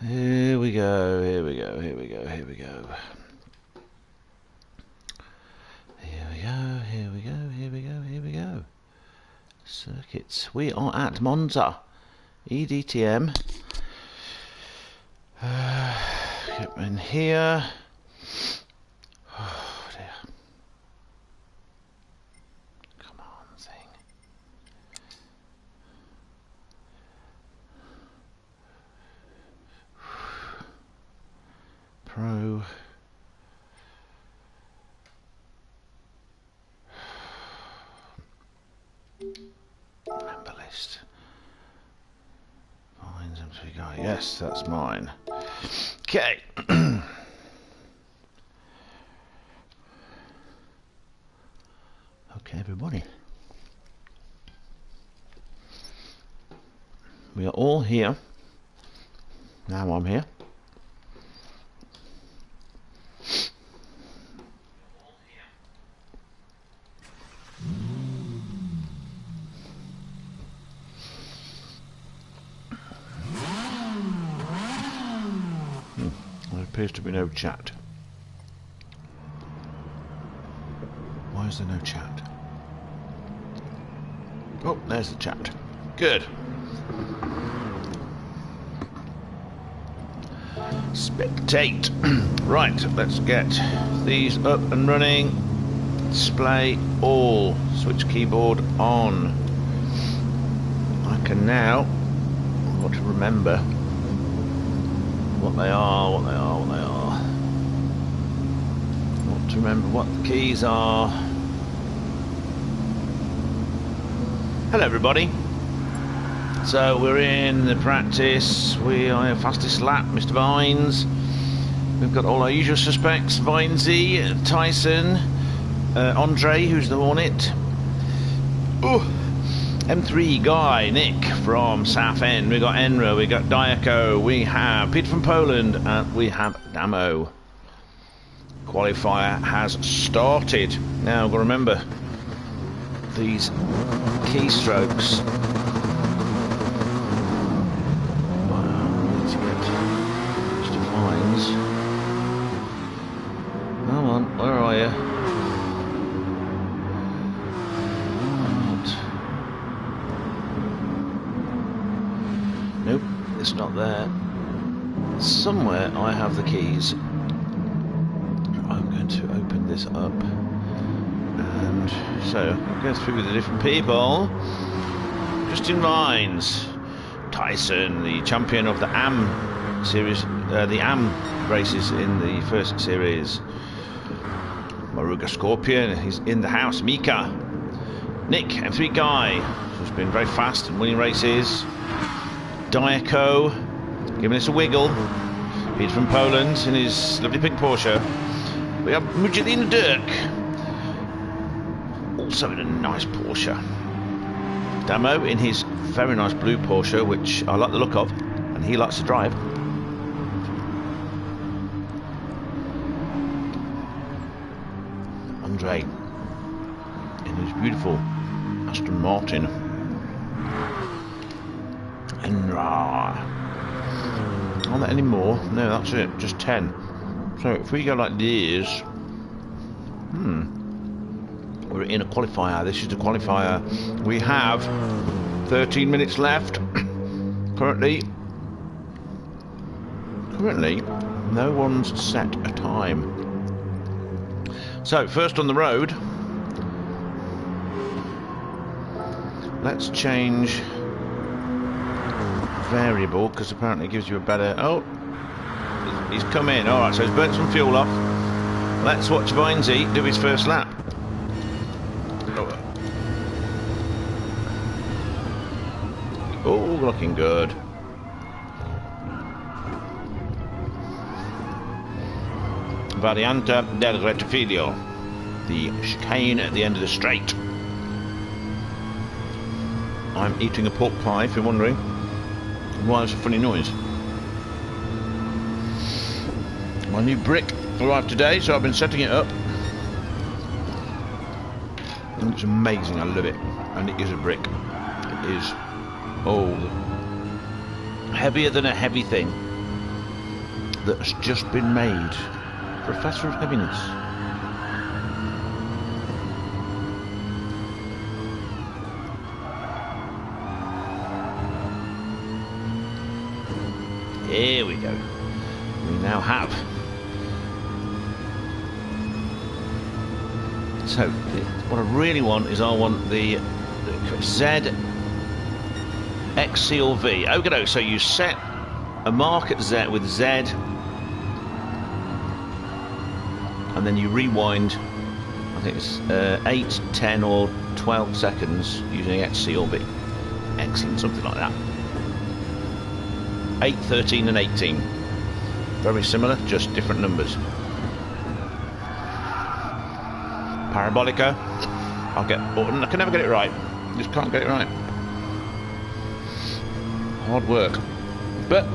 Here we go, here we go, here we go, here we go. Here we go, here we go, here we go, here we go. Circuits. We are at Monza. eDTM. Get in here. Oh dear. Come on, thing. Pro. Member list. Vines, M3 guy. Yes, that's mine. Okay. Okay, everybody. We are all here. Now I'm here. There appears to be no chat. Why is there no chat? Oh, there's the chat. Good. Spectate. Right, let's get these up and running. Display all. Switch keyboard on. I can now, what to remember what they are, what they are, what they are. What to remember what the keys are. Hello everybody. So we're in the practice. We are fastest lap, Mr. Vines. We've got all our usual suspects: Vinesy, Tyson, Andre, who's the Hornet. Oh, M3 guy, Nick from Southend. We got Enra, we got Diaco, we have Peter from Poland, and we have Damo. Qualifier has started. Now, I've got to remember these keystrokes. Need to get Mr. Vines. Come on, where are you? Nope, it's not there. Somewhere I have the keys. I'm going to open this up. And so, go through the different people. Justin Vines. Tyson, the champion of the Am series, the Am races in the first series. Maruga Scorpion, he's in the house. Mika. Nick, M3 guy, who's been very fast and winning races. Diaco, giving us a wiggle. Peter from Poland in his lovely pink Porsche. We have Mujahideen Dirk, also in a nice Porsche. Damo in his very nice blue Porsche, which I like the look of, and he likes to drive. Andre in his beautiful Aston Martin. Enra. Aren't there any more? No, that's it, just 10. So if we go like this, we're in a qualifier. This is the qualifier. We have 13 minutes left. Currently, no one's set a time. So first on the road, let's change variable, because apparently it gives you a better... Oh, he's come in. Alright, so he's burnt some fuel off. Let's watch Vinesy do his first lap. Oh, looking good. Variante del Rettifilo, the chicane at the end of the straight. I'm eating a pork pie, if you're wondering why there's a funny noise. My new brick arrived today, so I've been setting it up. And it's amazing, I love it. And it is a brick. It is, oh, heavier than a heavy thing. that has just been made. Professor of Heaviness. Here we go. We now have. So, what I really want is I want the Z, XC or V. Okay, so you set a mark at Z with Z, and then you rewind. I think it's 8, 10 or 12 seconds using XC or V. Excellent, something like that. 8, 13 and 18. Very similar, just different numbers. Parabolica. I can never get it right. Just can't get it right. Hard work. But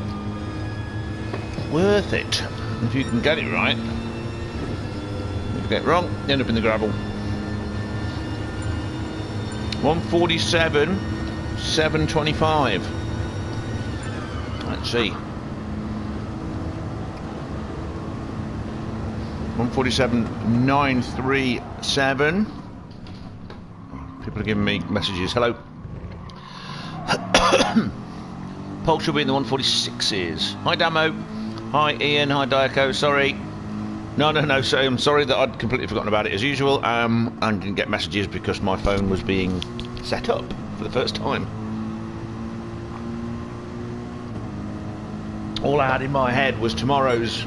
worth it. If you can get it right. If you get it wrong, you end up in the gravel. 147, 725. Let's see. 147.937. People are giving me messages. Hello. Pole should be in the 146s. Hi Damo. Hi Ian. Hi Diaco. Sorry. No. So I'm sorry that I'd completely forgotten about it as usual. And didn't get messages because my phone was being set up for the first time. All I had in my head was tomorrow's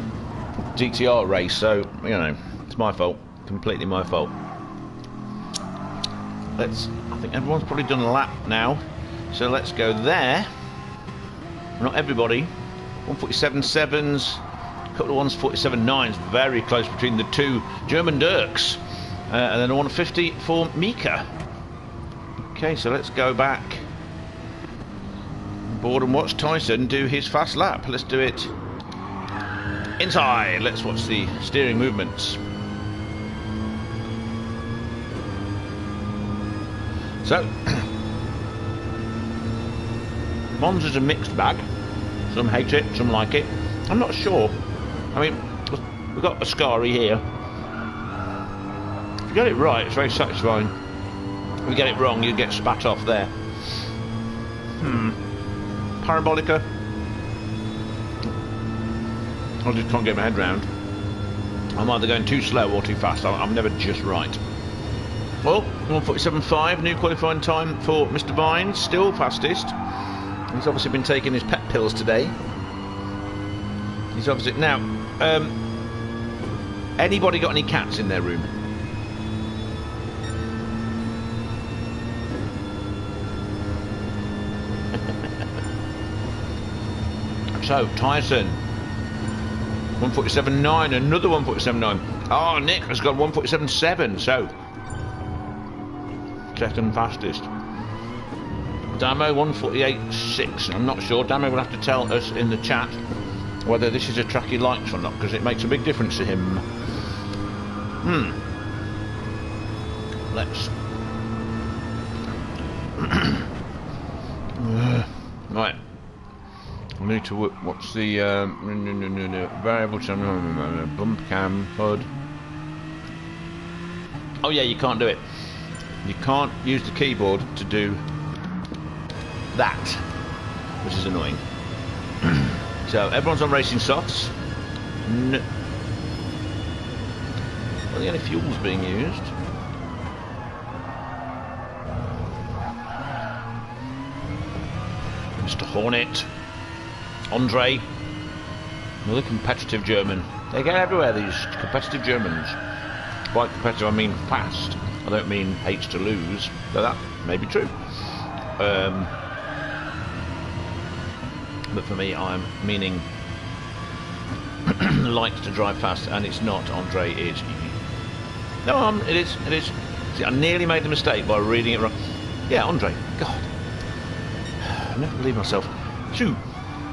GTR race, so, you know, it's my fault. Completely my fault. I think everyone's probably done a lap now, so let's go there. Not everybody. 147.7s, a couple of 147.9s, very close between the two German Dirks. And then a 150 for Mika. Okay, so let's go back. Board and watch Tyson do his fast lap. Let's do it inside. Let's watch the steering movements. So Monza's a mixed bag. Some hate it, some like it. I'm not sure. I mean, we've got Ascari here. If you get it right, it's very satisfying. If you get it wrong, you get spat off there. Parabolica. I just can't get my head round. I'm either going too slow or too fast. I'm never just right. Well, 147.5, new qualifying time for Mr. Vines, still fastest. He's obviously been taking his pet pills today. He's obviously now. Anybody got any cats in their room? So, Tyson, 147.9, another 147.9. Oh, Nick has got 147.7, so second fastest. Damo, 148.6. I'm not sure. Damo will have to tell us in the chat whether this is a track he likes or not, because it makes a big difference to him. Let's... right. I need to what's the variable bump cam HUD. Oh yeah, you can't do it. You can't use the keyboard to do that, which is annoying. So everyone's on racing softs. Well, the only fuel's being used. Mr. Hornet. Andre, another competitive German. They get everywhere, these competitive Germans. By competitive, I mean fast. I don't mean hates to lose, though that may be true. But for me, I'm meaning likes to drive fast, and it's not Andre, it's... No, it is. See, I nearly made the mistake by reading it wrong. Yeah, Andre. God. I never believe myself. Shoot.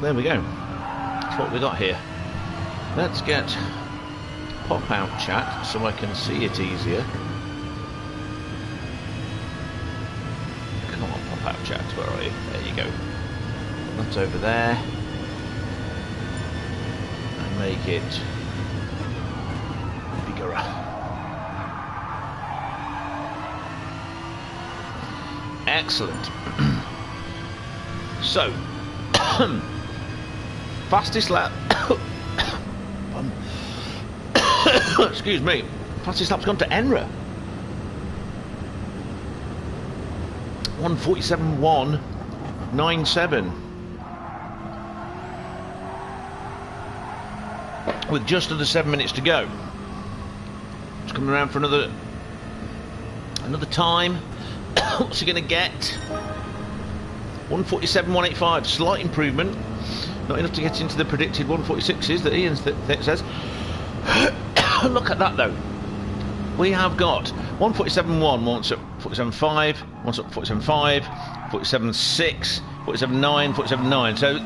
There we go. That's what we got here. Let's get pop-out chat so I can see it easier. Come on, pop-out chat. Where are you? There you go. That's over there. And make it bigger. Excellent. So, fastest lap. Excuse me. Fastest lap's gone to Enra. 1:47.197. With just under 7 minutes to go. It's coming around for another time. What's he going to get? 1:47.185. Slight improvement. Not enough to get into the predicted 1:46s that Ian says. Look at that though. We have got 1:47.1, once at 47.5, once at 47.5, 47.6, 47.9, 47.9. So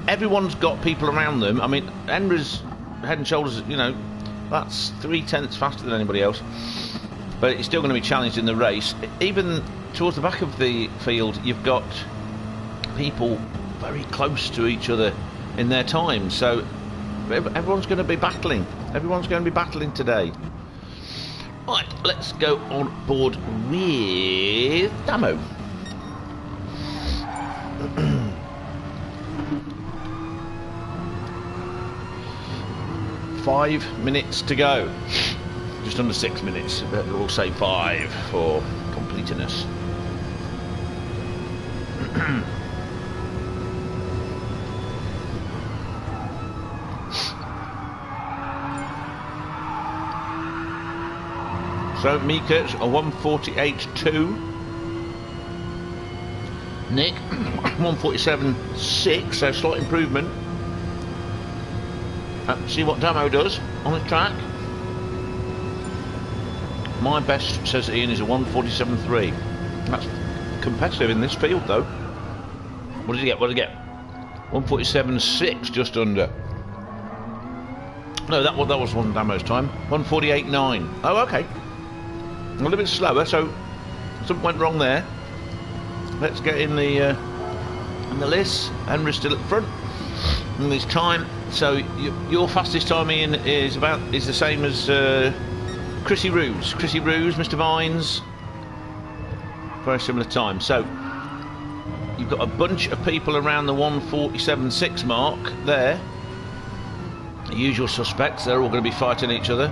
everyone's got people around them. I mean, Enra's head and shoulders, you know, that's 3/10 faster than anybody else. But it's still going to be challenged in the race. Even towards the back of the field, you've got people very close to each other in their time. So everyone's going to be battling. Everyone's going to be battling today. Right, let's go on board with Damo. Five minutes to go. Just under 6 minutes, but we'll say 5 for completeness. So Mika's a 1:48.2. Nick 1:47.6, so slight improvement. See what Damo does on the track. My best, says Ian, is a 1:47.3. That's competitive in this field though. What did he get? What did he get? 1:47.6, just under. No, that was one Damo's time. 1:48.9. Oh, okay. A little bit slower, so something went wrong there. Let's get in the list. Henry's still at the front in this time. So your fastest time, Ian, is the same as Chrissy Roos. Chrissy Roos, Mr. Vines. Very similar time. So you've got a bunch of people around the 1:47.6 mark there. The usual suspects. They're all going to be fighting each other.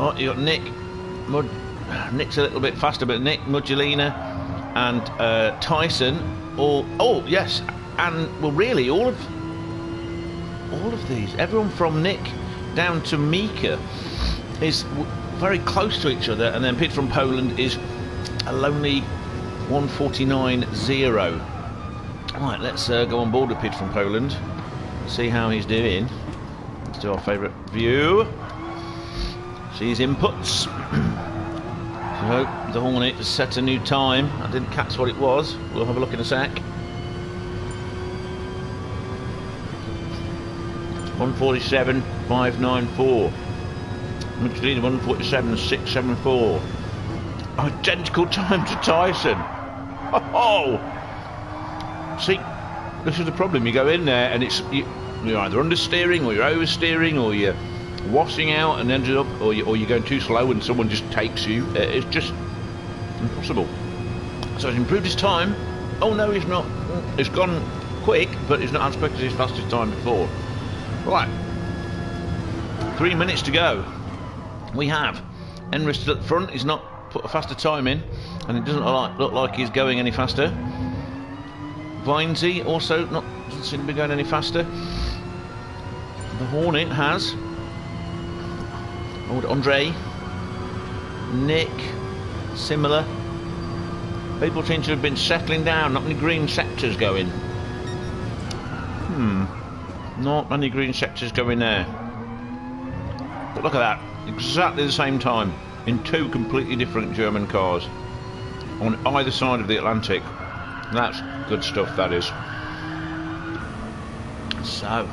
Oh, you got Nick. Nick's a little bit faster, but Nick, Mudgelina, and Tyson. All. Oh yes, and well, really, all of these. Everyone from Nick down to Mika is very close to each other, and then Pete from Poland is a lonely 1:49.0. Right, let's go on board with Pete from Poland. See how he's doing. Let's do our favourite view. See his inputs. So the Hornet has set a new time. I didn't catch what it was. We'll have a look in a sec. 1:47.594. Michelina 1:47.674. Identical time to Tyson. Oh! See, this is the problem. You go in there and you're either understeering or you're oversteering or you're washing out and ended up, or you're going too slow and someone just takes you. It's just impossible. So he's improved his time. Oh no, he's not. It's gone quick, but it's not as quick as his fastest time before. Right, 3 minutes to go. We have Henry still at the front. He's not put a faster time in, and it doesn't look like he's going any faster. Vinesy also doesn't seem to be going any faster. The Hornet has old Andre, Nick, similar. People seem to have been settling down. Not many green sectors going. Not many green sectors going there. But look at that. Exactly the same time in two completely different German cars on either side of the Atlantic. That's good stuff, that is. So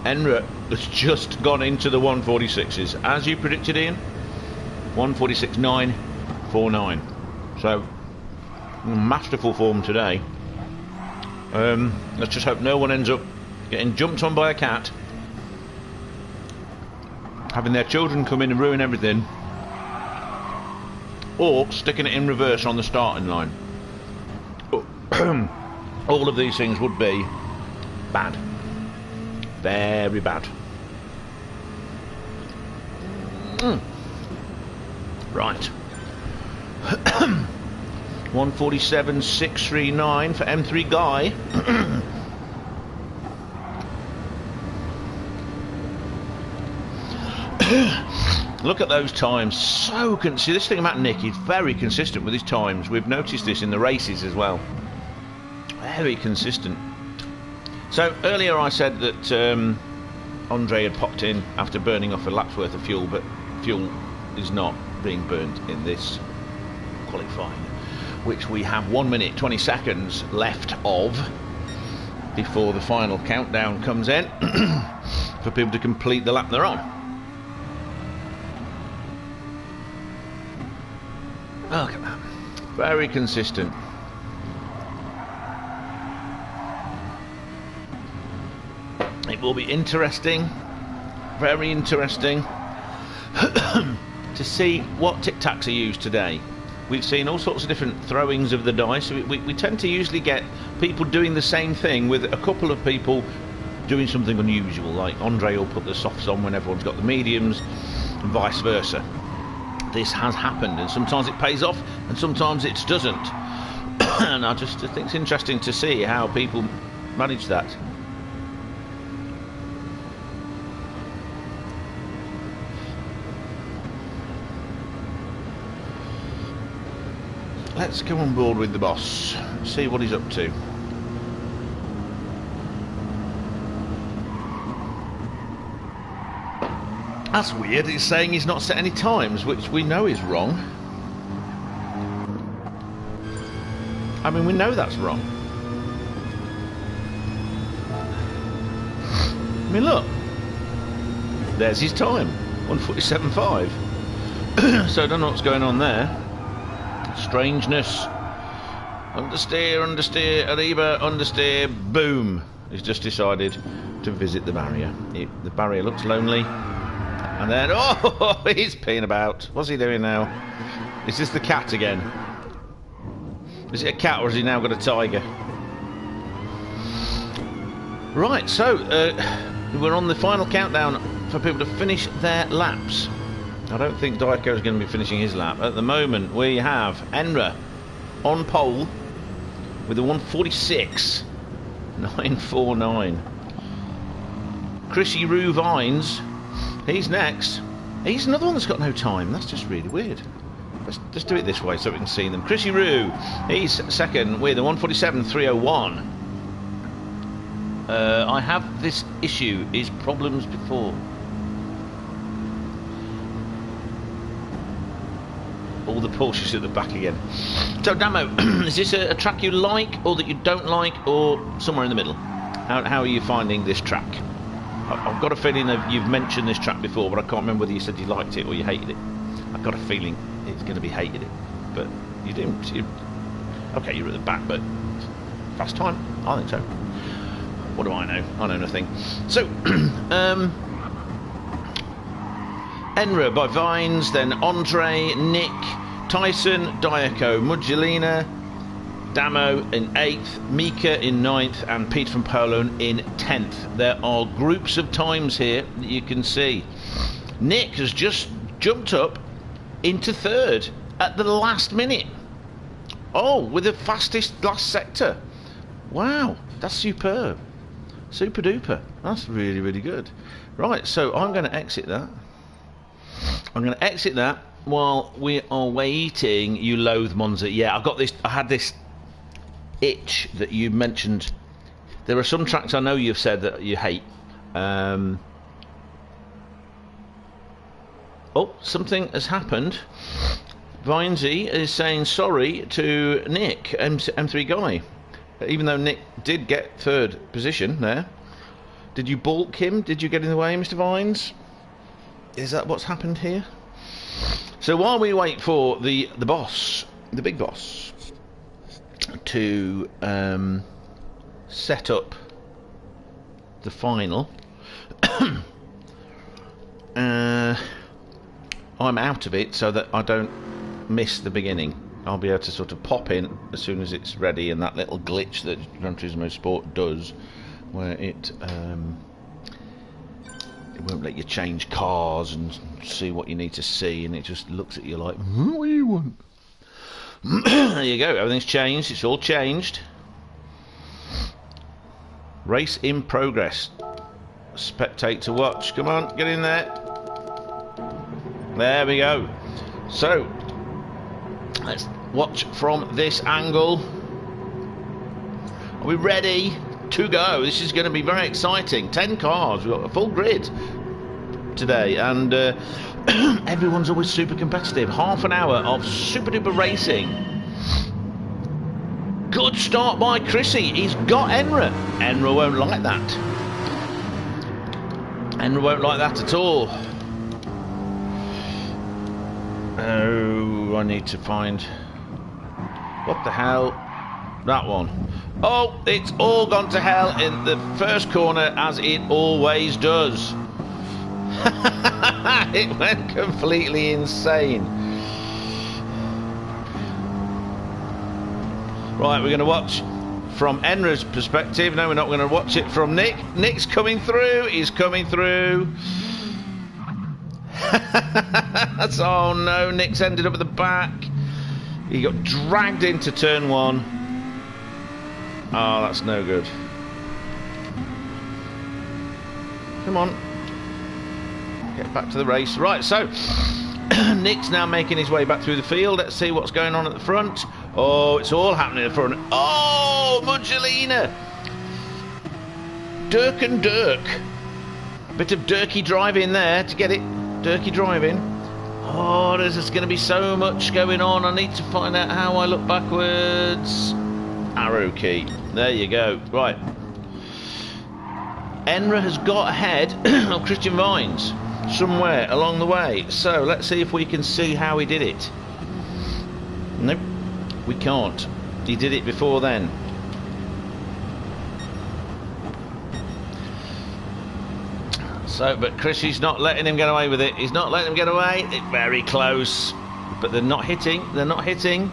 Enra has just gone into the 1:46s, as you predicted, Ian. 1:46.949. So masterful form today. Let's just hope no one ends up getting jumped on by a cat, having their children come in and ruin everything, or sticking it in reverse on the starting line. All of these things would be bad. Very bad. Right. 1:47.639 for M3 Guy. Look at those times. So see, this thing about Nick, he's very consistent with his times. We've noticed this in the races as well. Very consistent. So earlier I said that Andre had popped in after burning off a lap's worth of fuel, but fuel is not being burnt in this qualifying, which we have 1 minute 20 seconds left of before the final countdown comes in for people to complete the lap they're on. Look at that. Very consistent. It will be interesting, very interesting, to see what tic-tacs are used today. We've seen all sorts of different throwings of the dice. We tend to usually get people doing the same thing with a couple of people doing something unusual, like Andre will put the softs on when everyone's got the mediums, and vice versa. This has happened, and sometimes it pays off and sometimes it doesn't. And I just think it's interesting to see how people manage that. Let's go on board with the boss, see what he's up to. That's weird, he's saying he's not set any times, which we know is wrong. I mean, we know that's wrong. I mean, look. There's his time, 1:47.5. So I don't know what's going on there. Strangeness. Understeer, understeer, Arriba, understeer, boom. He's just decided to visit the barrier. The barrier looks lonely. And then, oh, he's peeing about. What's he doing now? Is this the cat again? Is it a cat or has he now got a tiger? Right, so we're on the final countdown for people to finish their laps. I don't think Diaco is going to be finishing his lap. At the moment, we have Enra on pole with a 1:46.949. Chrissy Rue Vines, he's next. He's another one that's got no time. That's just really weird. Let's just do it this way so we can see them. Chrissy Rue, he's second with a 1:47.301. I have this issue. Is problems before. All the Porsches at the back again. So Damo, is this a track you like or that you don't like, or somewhere in the middle? How are you finding this track? I've got a feeling that you've mentioned this track before, but I can't remember whether you said you liked it or you hated it. I've got a feeling it's going to be hated it, but you didn't. Okay, you're at the back, but fast time? I think so. What do I know? I know nothing. So, Enra by Vines, then Andre, Nick, Tyson, Diaco, Mudgelina, Damo in 8th, Mika in 9th, and Pete from Poland in 10th. There are groups of times here that you can see. Nick has just jumped up into 3rd at the last minute. Oh, with the fastest last sector. Wow, that's superb. Super duper. That's really, really good. Right, so I'm going to exit that. I'm going to exit that while we are waiting. You loathe Monza. Yeah, I've got this. I had this itch that you mentioned. There are some tracks I know you've said that you hate. Oh, something has happened. Vinesy is saying sorry to Nick, M3 Guy. Even though Nick did get 3rd position there. Did you balk him? Did you get in the way, Mr. Vines? Is that what's happened here? So while we wait for the boss, the big boss, to set up the final. I'm out of it so that I don't miss the beginning. I'll be able to sort of pop in as soon as it's ready, and that little glitch that Gran Turismo Sport does, where it won't let you change cars and see what you need to see, and it just looks at you like, what do you want? There you go, everything's changed, it's all changed. Race in progress. Spectate to watch. Come on, get in there. There we go. So, let's watch from this angle. Are we ready to go? This is going to be very exciting. 10 cars. We've got a full grid today, and everyone's always super competitive. Half an hour of super duper racing. Good start by Chrissy. He's got Enra. Enra won't like that. Enra won't like that at all. Oh, I need to find... What the hell? That one. Oh, it's all gone to hell in the first corner, as it always does. It went completely insane. Right, we're going to watch from Enra's perspective. No, we're not going to watch it from Nick. Nick's coming through. He's coming through. Oh no, Nick's ended up at the back. He got dragged into turn 1. Oh, that's no good. Come on. Get back to the race. Right, so Nick's now making his way back through the field. Let's see what's going on at the front. Oh, it's all happening at the front. Oh, Muggelina. Dirk and Dirk. A bit of Dirky driving there to get it. Dirky driving. Oh, there's going to be so much going on. I need to find out how I look backwards. Arrow key. There you go. Right. Enra has got ahead of Christian Vines somewhere along the way. So let's see if we can see how he did it. Nope, we can't. He did it before then. So, but Chrissy's not letting him get away with it. He's not letting him get away. It's very close. But they're not hitting. They're not hitting.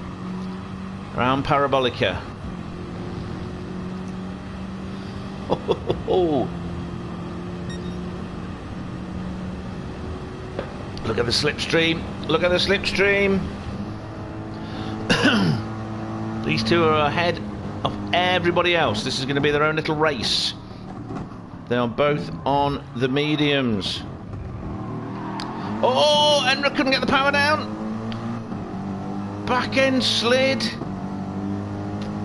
Around Parabolica. Oh. Look at the slipstream. Look at the slipstream. These two are ahead of everybody else. This is going to be their own little race. They are both on the mediums. Oh, Enra couldn't get the power down. Back end slid.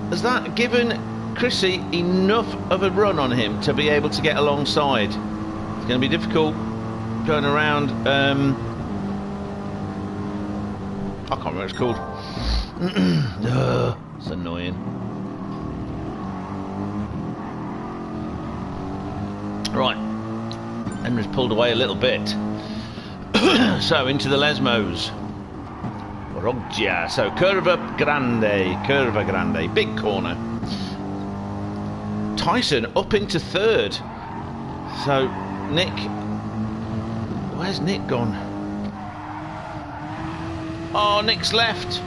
Has that given Chrissy enough of a run on him to be able to get alongside? It's going to be difficult going around. I can't remember what it's called. It's annoying. Right, Henry's pulled away a little bit. So into the Lesmos. Roggia. So curva grande, big corner. Tyson up into third. So Nick, where's Nick gone? Oh, Nick's left.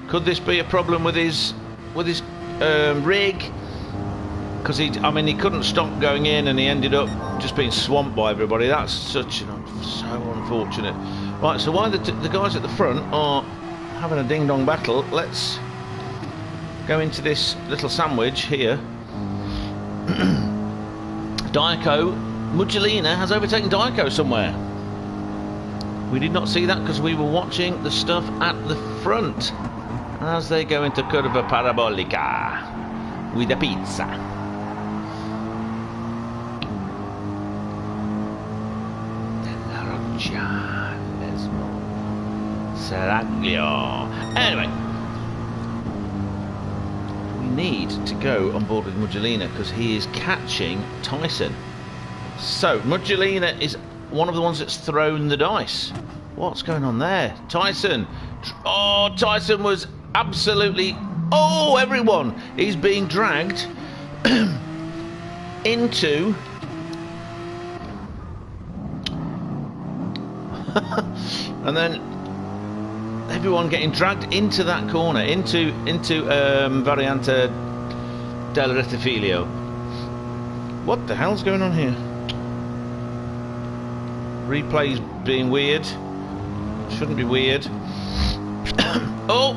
Could this be a problem with his rig? Because he couldn't stop going in, and he ended up just being swamped by everybody. That's so unfortunate. Right, so while the guys at the front are having a ding-dong battle, let's go into this little sandwich here. Diaco, Muggelina has overtaken Diaco somewhere. We did not see that because we were watching the stuff at the front as they go into Curva Parabolica with a pizza. Seraglio. Anyway, we need to go on board with Muggelina because he is catching Tyson. So Muggelina is one of the ones that's thrown the dice. What's going on there? Tyson. Oh, Tyson was absolutely... Oh, everyone is being dragged into and then everyone getting dragged into that corner, into Variante del Rettifilio. What the hell's going on here? Replay's being weird. Shouldn't be weird. Oh!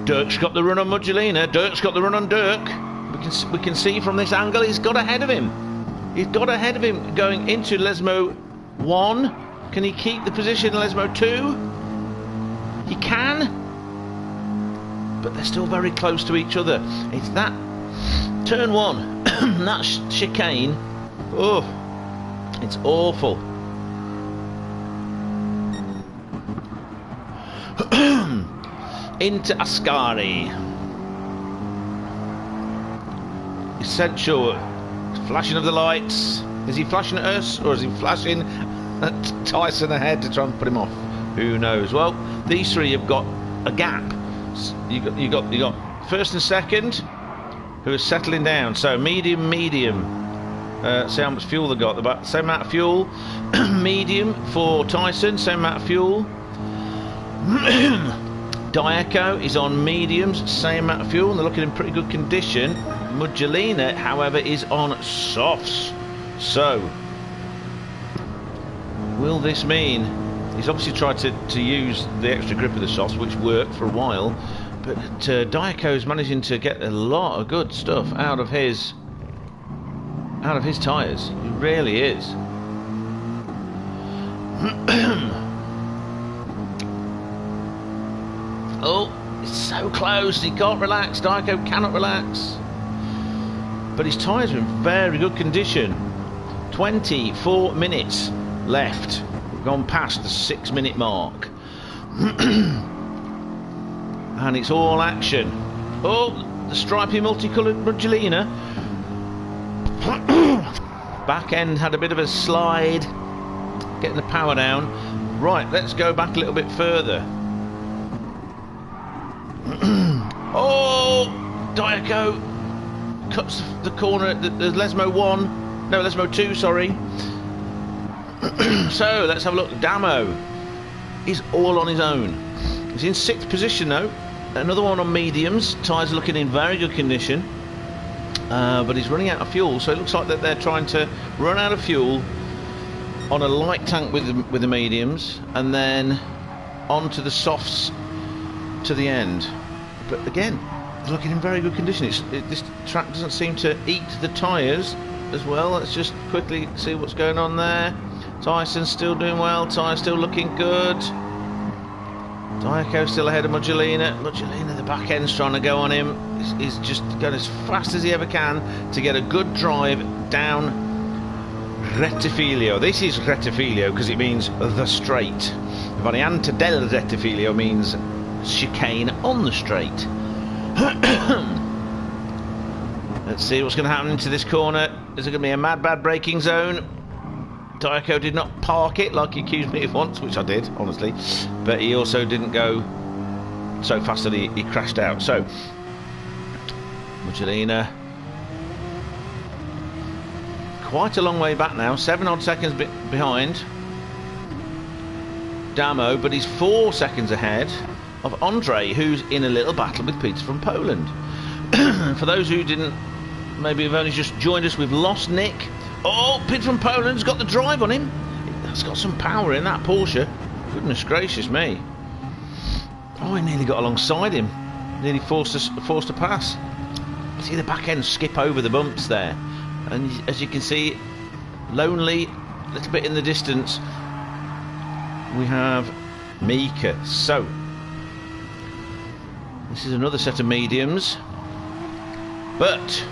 Dirk's got the run on Muggelina. Dirk's got the run on Dirk. We can see from this angle he's got ahead of him. He's got ahead of him going into Lesmo 1. Can he keep the position in Lesmo 2? He can. But they're still very close to each other. It's that turn 1. That chicane. Oh, it's awful. Into Ascari. Essential. Flashing of the lights. Is he flashing at us, or is he flashing at Tyson ahead to try and put him off? Who knows? Well, these three have got a gap. You got first and second, who are settling down. So medium. See how much fuel they got. About the same amount of fuel. Medium for Tyson. Same amount of fuel. Diaco is on mediums, same amount of fuel, and they're looking in pretty good condition. Muggelina, however, is on softs. So, will this mean he's obviously tried to use the extra grip of the softs, which worked for a while, but Diaco's managing to get a lot of good stuff out of his tyres. He really is. Oh, it's so close. He can't relax. Diaco cannot relax. But his tyres are in very good condition. 24 minutes left. We've gone past the 6-minute mark. And it's all action. Oh, the stripy multicoloured Muggelina. Back end had a bit of a slide. Getting the power down. Right, let's go back a little bit further. Oh, Diaco cuts the corner at the Lesmo 1. No, Lesmo 2, sorry. So, let's have a look. Damo is all on his own. He's in 6th position, though. Another one on mediums. Tyres are looking in very good condition. But he's running out of fuel, so it looks like that they're trying to run out of fuel on a light tank with the mediums, and then onto the softs to the end. But again, it's looking in very good condition. This track doesn't seem to eat the tyres as well. Let's just quickly see what's going on there. Tyson's still doing well. Tyre's still looking good. Diaco still ahead of Muggelina. Muggelina, the back end's trying to go on him. He's just going as fast as he ever can to get a good drive down Rettifilio. This is Rettifilio because it means the straight. Variante del Rettifilio means chicane on the straight. Let's see what's going to happen into this corner. Is it going to be a mad bad braking zone? Diaco did not park it like he accused me of once, which I did, honestly, but he also didn't go so fast that he crashed out. So Muggelina quite a long way back now, 7 odd seconds behind Damo, but he's 4 seconds ahead of Andre, who's in a little battle with Peter from Poland. For those who didn't, maybe have only just joined us, we've lost Nick. Oh, Peter from Poland's got the drive on him. That's got some power in that Porsche. Goodness gracious me. Oh, he nearly got alongside him. Nearly forced to pass. See the back end skip over the bumps there. And as you can see, lonely, a little bit in the distance, we have Mika. So, this is another set of mediums. But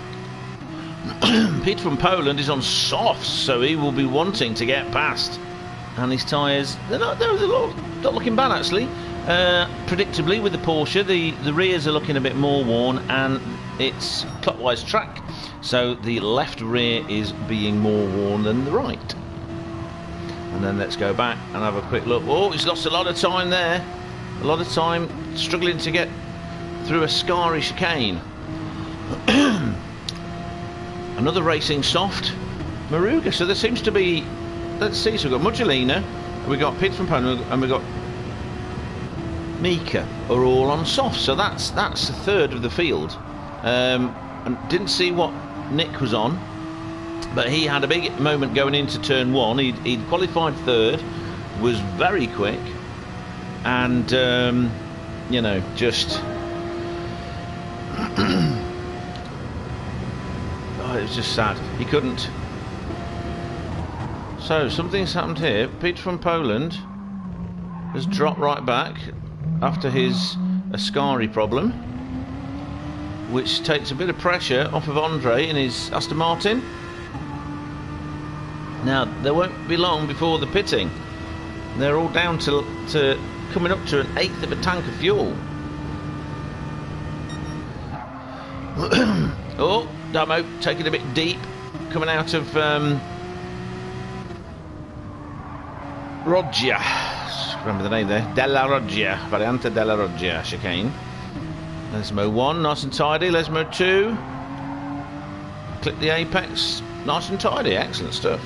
Peter from Poland is on softs, so he will be wanting to get past. And his tyres, they're not looking bad actually. Predictably with the Porsche, the rears are looking a bit more worn, and it's clockwise track, so the left rear is being more worn than the right. And then let's go back and have a quick look. Oh, he's lost a lot of time there. A lot of time struggling to get through a Ascari chicane. Another racing soft, Maruga. So there seems to be, let's see, so we've got Muggelina, we've got Pete from Poland, and we've got Mika are all on soft. So that's a third of the field. And didn't see what Nick was on, but he had a big moment going into turn one. He'd qualified third, was very quick, and you know, just oh, it was just sad. He couldn't. So something's happened here. Pete from Poland has dropped right back after his Ascari problem, which takes a bit of pressure off of Andre in his Aston Martin. Now, there won't be long before the pitting. They're all down to coming up to an eighth of a tank of fuel. Oh, Damo taking a bit deep, coming out of Roggia. Remember the name there? Della Roggia, Variante della Roggia chicane. Lesmo 1, nice and tidy. Lesmo 2, clip the apex, nice and tidy. Excellent stuff.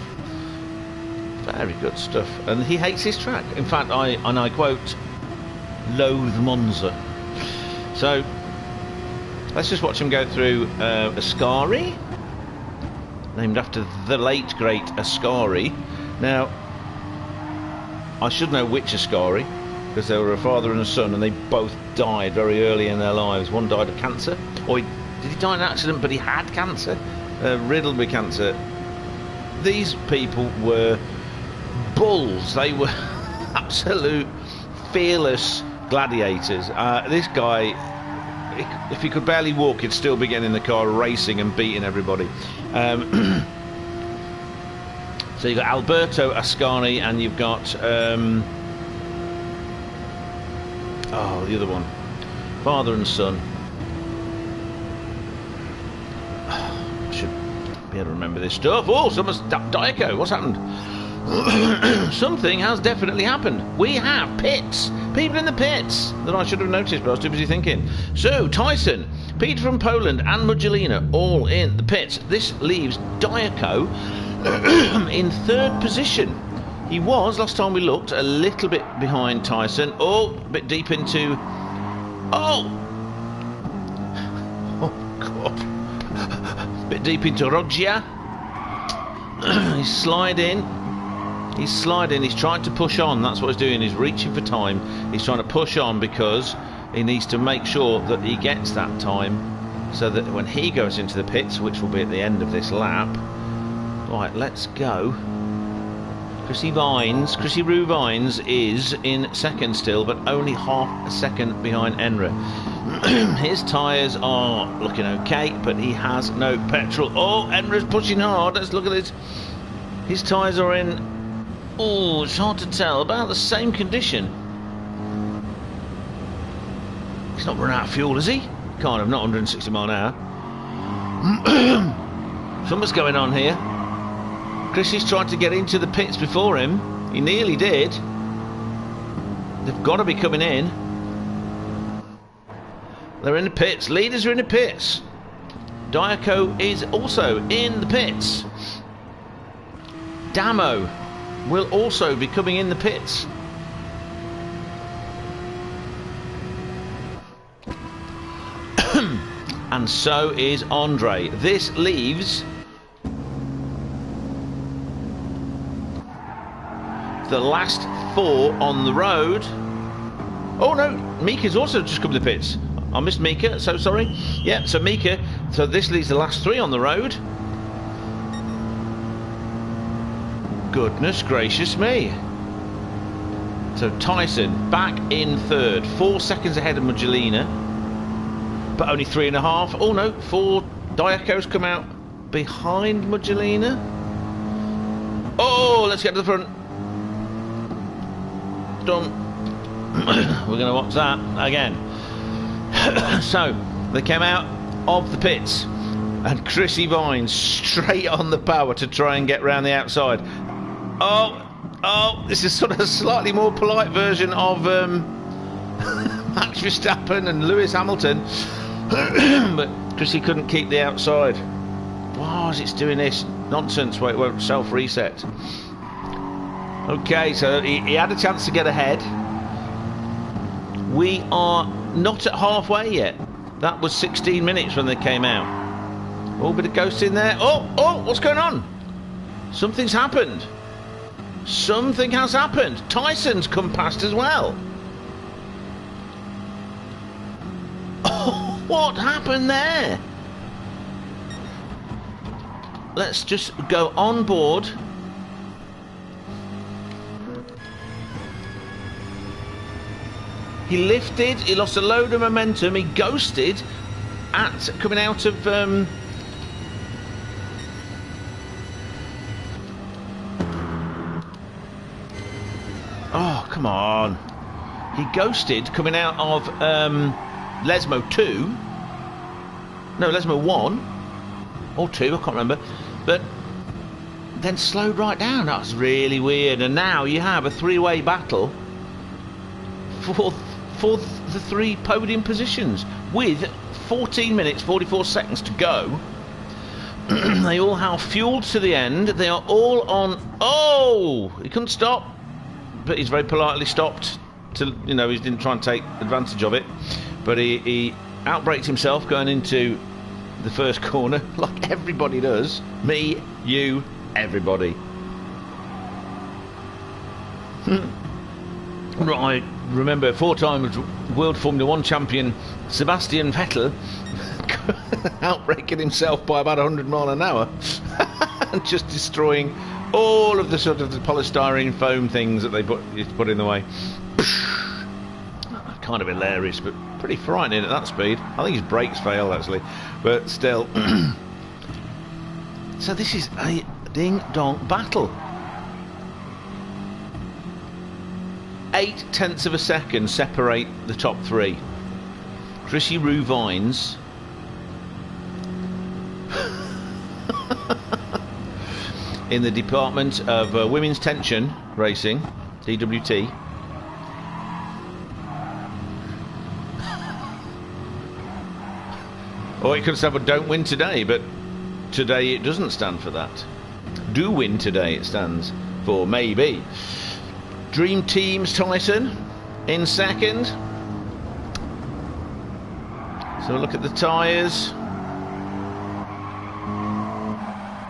Very good stuff. And he hates his track. In fact, I quote, loathe Monza. So let's just watch him go through Ascari, named after the late great Ascari. Now, I should know which Ascari, because they were a father and a son, and they both died very early in their lives. One died of cancer, or did he die in an accident, but he had cancer, riddled with cancer. These people were bulls. They were absolute fearless gladiators. This guy, if he could barely walk, he'd still be getting in the car racing and beating everybody. So you've got Alberto Ascari, and you've got the other one, father and son. I should be able to remember this stuff. Oh, someone's Diaco. What's happened? Something has definitely happened. We have pits. People in the pits that I should have noticed, but I was too busy thinking. So, Tyson, Peter from Poland, and Muggelina all in the pits. This leaves Diaco in third position. He was, last time we looked, a little bit behind Tyson. Oh, a bit deep into... Oh! Oh, God. A bit deep into Roggia. He's sliding. He's sliding. He's trying to push on. That's what he's doing. He's reaching for time. He's trying to push on because he needs to make sure that he gets that time, so that when he goes into the pits, which will be at the end of this lap... Right, let's go. Chrissy Roo Vines is in second still, but only half a second behind Enra. His tyres are looking okay, but he has no petrol. Oh, Enra's pushing hard. Let's look at this. His tyres are in, oh, it's hard to tell, about the same condition. He's not running out of fuel, is he? Kind of, not 160 mile an hour. Something's going on here. Chrissy's tried to get into the pits before him. He nearly did. They've got to be coming in. They're in the pits. Leaders are in the pits. Diaco is also in the pits. Damo will also be coming in the pits. And so is Andre. This leaves the last four on the road. Oh no, Mika's also just come to the pits. I missed Mika, so sorry. Yeah, so Mika, so this leaves the last three on the road. Goodness gracious me. So Tyson back in third, 4 seconds ahead of Muggelina, but only 3.5. Oh no, 4 Diacos come out behind Muggelina. Oh, let's get to the front. Done. We're going to watch that again. So they came out of the pits, and Chrissy Vines straight on the power to try and get round the outside. Oh, this is sort of a slightly more polite version of Max Verstappen and Lewis Hamilton. But Chrissy couldn't keep the outside. Why is it doing this nonsense where it won't self-reset? Okay, so he had a chance to get ahead. We are not at halfway yet. That was 16 minutes when they came out. Oh, bit of ghost in there. Oh, what's going on? Something's happened. Something has happened. Tyson's come past as well. Oh, what happened there? Let's just go on board. He lifted, he lost a load of momentum, he ghosted at coming out of oh, come on. He ghosted coming out of Lesmo 2. No, Lesmo 1 or 2, I can't remember. But then slowed right down. That's really weird. And now you have a three-way battle for the 3 podium positions with 14 minutes 44 seconds to go. They all have fueled to the end. They are all on. Oh, he couldn't stop, but he's very politely stopped. To, you know, he didn't try and take advantage of it, but he outbraked himself going into the first corner like everybody does. Me, you, everybody. Right, remember 4 times World Formula 1 champion Sebastian Vettel outbraking himself by about 100 miles an hour and just destroying all of the sort of the polystyrene foam things that they put in the way. Kind of hilarious, but pretty frightening at that speed. I think his brakes failed actually, but still. So this is a ding-dong battle. 0.8 of a second separate the top 3. Chrissy Rue Vines in the department of women's tension racing, DWT. Or it could stand for don't win today, but today it doesn't stand for that. Do win today it stands for maybe. Dream Team's Tyson in second. So look at the tyres.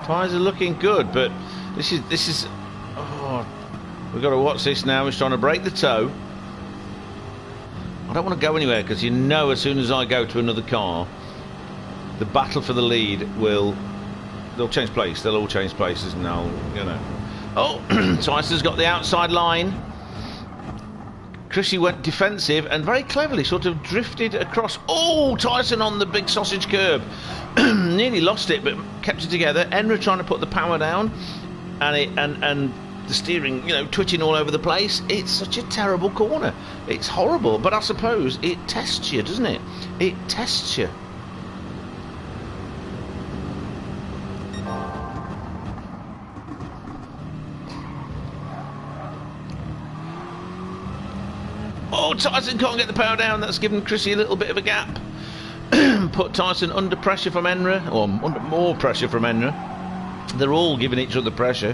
Tyres are looking good, but this is oh, we've got to watch this now. He's trying to break the toe. I don't want to go anywhere because you know as soon as I go to another car, the battle for the lead they'll change place. They'll all change places and they'll, you know. Oh, Tyson's got the outside line. Chrissy went defensive and very cleverly sort of drifted across. Oh, Tyson on the big sausage curb. Nearly lost it, but kept it together. Enra trying to put the power down, and the steering, you know, twitching all over the place. It's such a terrible corner. It's horrible, but I suppose it tests you, doesn't it? It tests you. Oh, Tyson can't get the power down. That's given Chrissy a little bit of a gap. Put Tyson under pressure from Enra, or under more pressure from Enra. They're all giving each other pressure.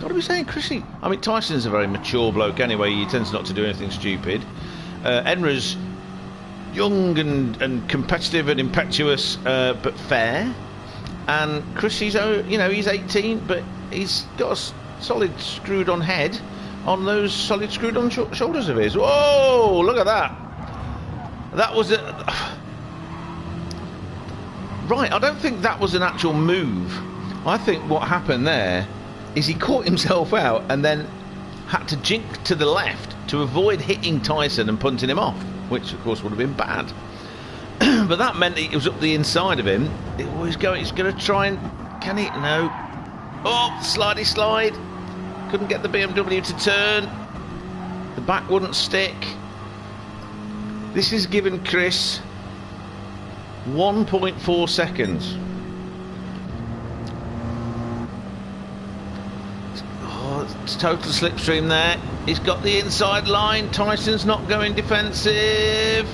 What are we saying, Chrissy? I mean, Tyson's a very mature bloke anyway. He tends not to do anything stupid. Enra's young and competitive and impetuous, but fair. And Chrissy's, you know, he's 18, but he's got a solid screwed-on head on those solid screwed-on shoulders of his. Whoa! Look at that. That was a... Right, I don't think that was an actual move. I think what happened there is he caught himself out and then had to jink to the left to avoid hitting Tyson and punting him off, which of course would have been bad. But that meant it was up the inside of him. He's going to try and... Can he? No. Oh, slidey slide. Couldn't get the BMW to turn. The back wouldn't stick. This has given Chris 1.4 seconds. Oh, it's total slipstream there. He's got the inside line. Tyson's not going defensive.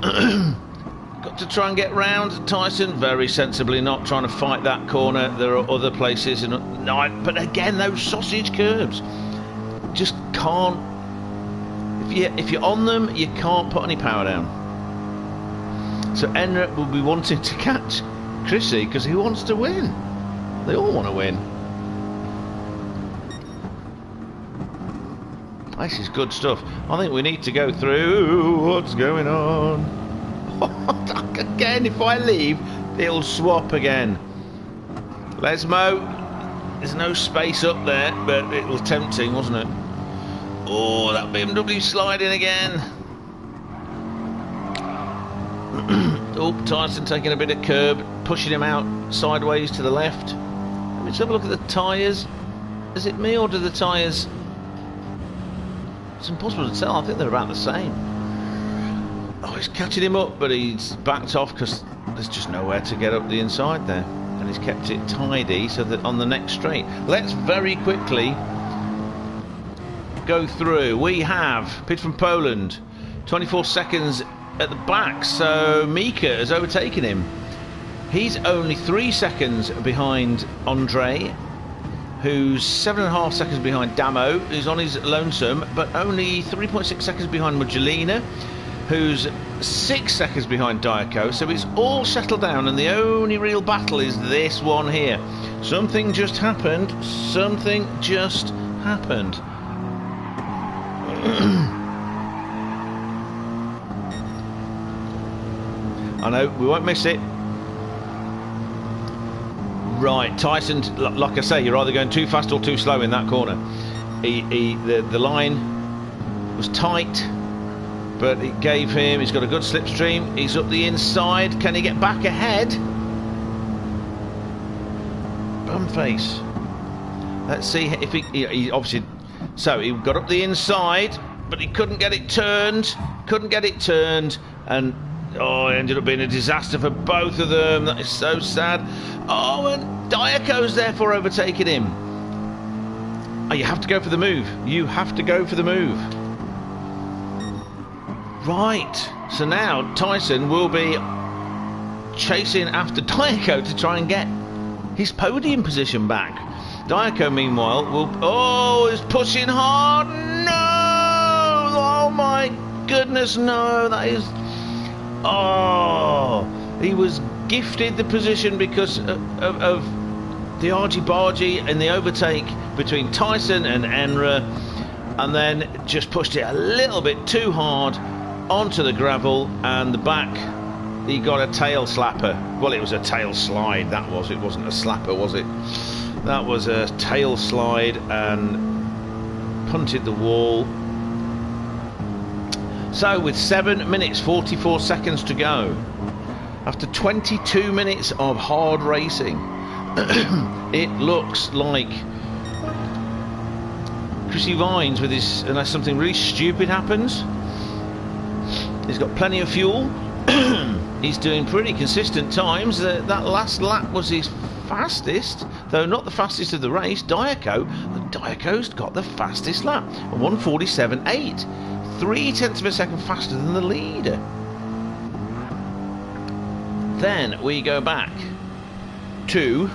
Got to try and get round Tyson. Very sensibly not trying to fight that corner. There are other places, but again, those sausage curbs just can't. If you're on them, you can't put any power down. So Enra will be wanting to catch Chrissy because he wants to win. They all want to win. This is good stuff. I think we need to go through what's going on. Again, if I leave, it'll swap again. Lesmo, there's no space up there, but it was tempting, wasn't it? Oh, that BMW sliding again. Oh, Tyson taking a bit of curb, pushing him out sideways to the left. Let me just have a look at the tyres. Is it me or do the tyres... It's impossible to tell. I think they're about the same. Oh, he's catching him up, but he's backed off because there's just nowhere to get up the inside there. And he's kept it tidy so that on the next straight. Let's very quickly go through. We have Pit from Poland, 24 seconds at the back, so Mika has overtaken him. He's only 3 seconds behind Andre, who's 7.5 seconds behind Damo, who's on his lonesome, but only 3.6 seconds behind Mugelina, who's 6 seconds behind Diaco. So it's all settled down, and the only real battle is this one here. Something just happened. Something just happened. I know, we won't miss it. Right, Tyson, like I say, you're either going too fast or too slow in that corner. The line was tight, but it gave him, he's got a good slipstream, he's up the inside, can he get back ahead? Bum face. Let's see if he obviously, so he got up the inside, but he couldn't get it turned, and oh, it ended up being a disaster for both of them. That is so sad. Oh, and Diaco's therefore overtaking him. Oh, you have to go for the move. You have to go for the move. Right. So now Tyson will be chasing after Diaco to try and get his podium position back. Diaco, meanwhile, will... Oh, he's pushing hard. No! Oh, my goodness, no. That is... Oh, he was gifted the position because of the argy-bargy and the overtake between Tyson and Enra, and then just pushed it a little bit too hard onto the gravel, and the back, he got a tail slapper. Well, it was a tail slide, that was. It wasn't a slapper, was it? That was a tail slide and punted the wall. So with 7 minutes 44 seconds to go, after 22 minutes of hard racing, it looks like Chrissy Vines with his, unless something really stupid happens, he's got plenty of fuel. He's doing pretty consistent times. That last lap was his fastest, though not the fastest of the race. Diaco's got the fastest lap, 1:47.8. 0.3 of a second faster than the leader. Then we go back to,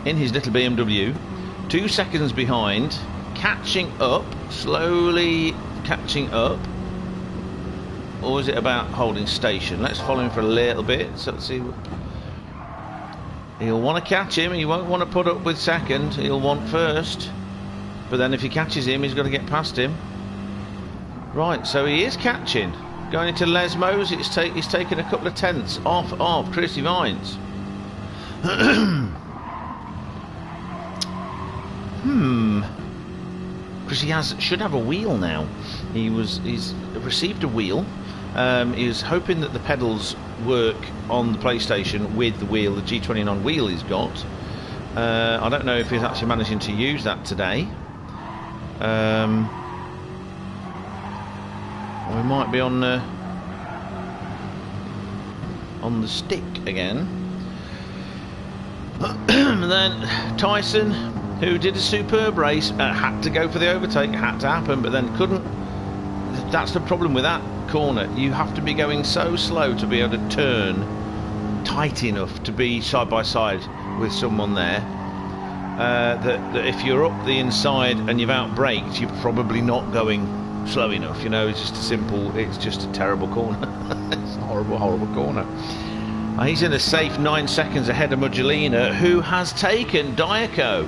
in his little BMW, 2 seconds behind, catching up, slowly catching up. Or is it about holding station? Let's follow him for a little bit. So let's see. He'll want to catch him. He won't want to put up with second. He'll want first. But then if he catches him, he's got to get past him. Right, so he is catching. Going into Lesmo's, he's taken a couple of tenths off of Chrissy Vines. Chrissy should have a wheel now. He's received a wheel. He was hoping that the pedals work on the PlayStation with the wheel, the G29 wheel he's got. I don't know if he's actually managing to use that today. We might be on the stick again. And then Tyson, who did a superb race, had to go for the overtake. It had to happen, but then couldn't. That's the problem with that corner. You have to be going so slow to be able to turn tight enough to be side by side with someone there. That if you're up the inside and you've out-braked, you're probably not going slow enough. You know, it's just a simple, it's just a terrible corner. It's a horrible, horrible corner. He's in a safe 9 seconds ahead of Muggelina, who has taken Diaco.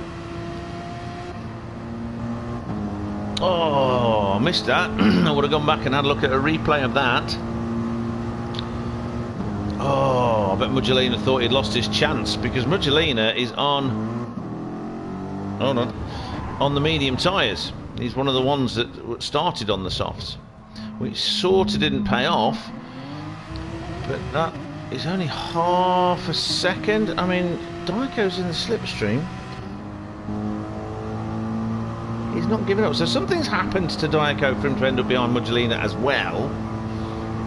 Oh, I missed that. I would have gone back and had a look at a replay of that. Oh, I bet Muggelina thought he'd lost his chance, because Muggelina is on the medium tyres. He's one of the ones that started on the softs, which sort of didn't pay off, but that is only half a second. I mean, Diaco's in the slipstream. He's not giving up, so something's happened to Diaco for him to end up behind Muggelina as well.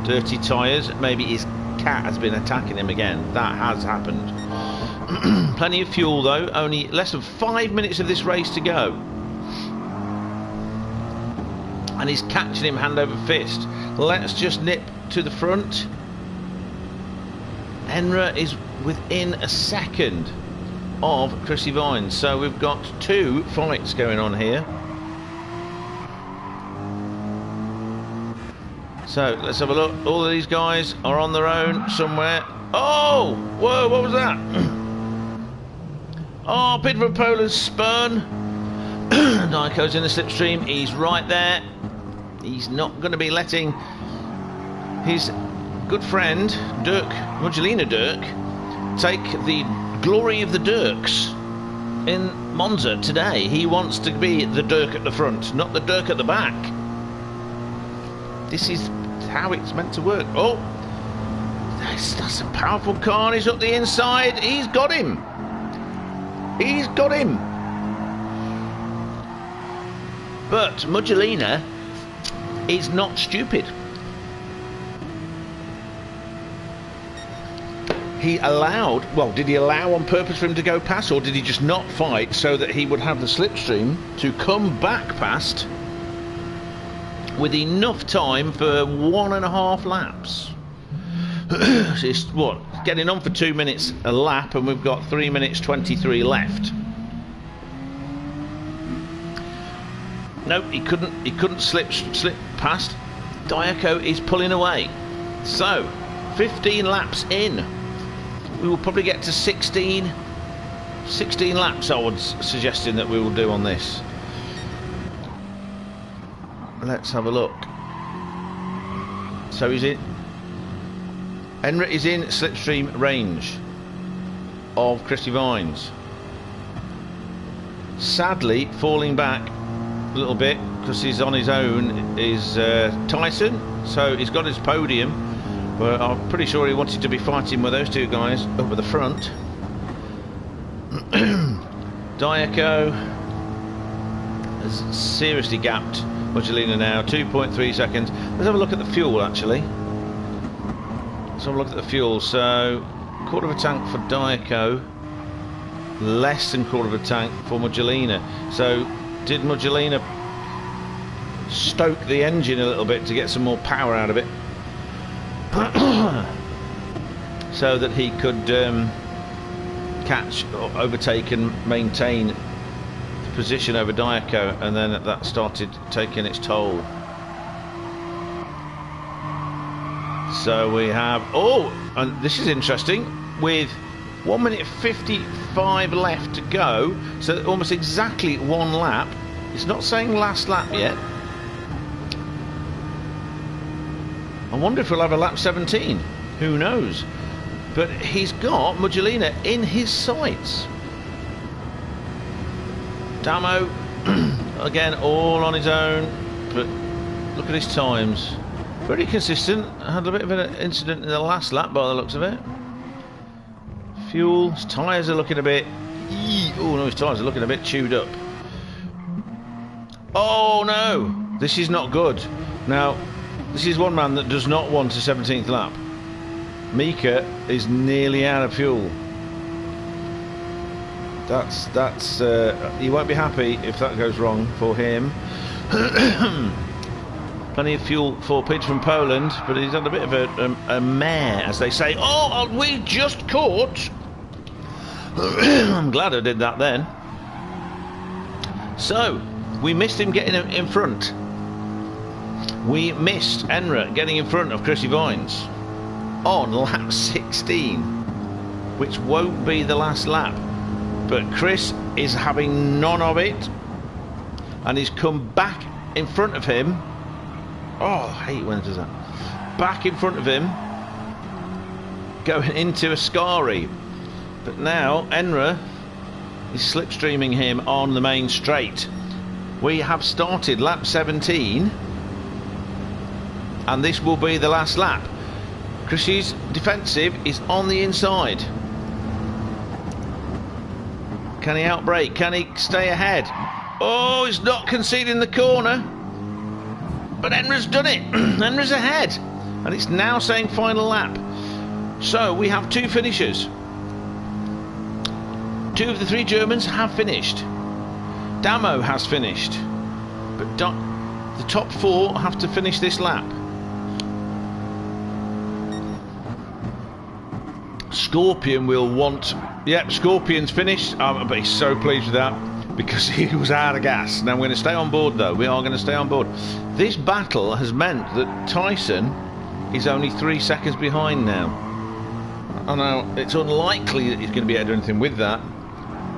Dirty tyres, maybe his cat has been attacking him again. That has happened. Plenty of fuel though, only less than 5 minutes of this race to go. And he's catching him hand over fist. Let's just nip to the front. Enra is within a second of Chrissy Vines, so we've got 2 fights going on here. So let's have a look. All of these guys are on their own somewhere. Oh, whoa, what was that? Oh, bit of a polar spurn. Diaco's in the slipstream. He's right there. He's not going to be letting his good friend Dirk, Muggelina Dirk, take the glory of the Dirks in Monza today. He wants to be the Dirk at the front, not the Dirk at the back. This is how it's meant to work. Oh, that's a powerful car. He's up the inside. He's got him. He's got him. But Muggelina is not stupid. He allowed, well, did he allow on purpose for him to go past, or did he just not fight so that he would have the slipstream to come back past with enough time for 1.5 laps? It's what, getting on for 2 minutes a lap, and we've got 3 minutes 23 left. No, he couldn't slip past. Diaco is pulling away. So 15 laps in, we will probably get to 16 laps, I was suggesting that we will do on this. Let's have a look. So he's in. Enra is in slipstream range of Christy Vines. Sadly, falling back a little bit because he's on his own is Tyson. So he's got his podium, but I'm pretty sure he wanted to be fighting with those 2 guys up at the front. Diaco has seriously gapped Muggelina now, 2.3 seconds. Let's have a look at the fuel actually. Let's have a look at the fuel. So, quarter of a tank for Diaco, less than quarter of a tank for Muggelina. So, did Muggelina stoke the engine a little bit to get some more power out of it, so that he could catch, or overtake and maintain the position over Diaco, and then that started taking its toll. So we have, oh, and this is interesting, with 1 minute 55 left to go, so almost exactly 1 lap. It's not saying last lap yet. I wonder if we'll have a lap 17. Who knows? But he's got Muggelina in his sights. Damo, again, all on his own. But look at his times. Very consistent. Had a bit of an incident in the last lap by the looks of it. Fuel. His tyres are looking a bit... Oh no, his tyres are looking a bit chewed up. Oh no! This is not good. Now, this is one man that does not want a 17th lap. Mika is nearly out of fuel. He won't be happy if that goes wrong for him. Plenty of fuel for Peter from Poland, but he's had a bit of a mare, as they say. Oh, we just caught. I'm glad I did that then. So, we missed him getting in front. We missed Enra getting in front of Chrissy Vines on lap 16, which won't be the last lap. But Chris is having none of it, and he's come back in front of him. Oh, I hate when it does that. Back in front of him, going into Ascari. But now Enra is slipstreaming him on the main straight. We have started lap 17, and this will be the last lap. Chrissy's defensive is on the inside. Can he outbrake? Can he stay ahead? Oh, he's not conceding the corner. But Enra's done it. Enra's ahead. And it's now saying final lap. So we have two finishers. Two of the three Germans have finished. Damo has finished. But the top four have to finish this lap. Scorpion will want... Yep, Scorpion's finished. But he's so pleased with that because he was out of gas. Now we're going to stay on board though. We are going to stay on board. This battle has meant that Tyson is only 3 seconds behind now. I know it's unlikely that he's going to be able to do anything with that.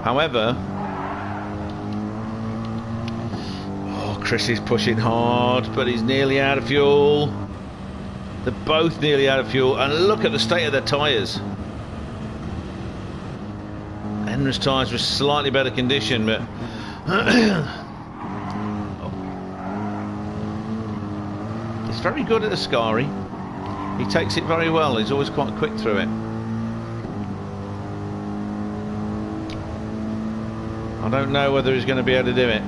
However... Oh, Chris is pushing hard, but he's nearly out of fuel. They're both nearly out of fuel. And look at the state of their tyres. Enra's tyres were slightly better condition, but he's very good at Ascari. He takes it very well. He's always quite quick through it. I don't know whether he's going to be able to do it.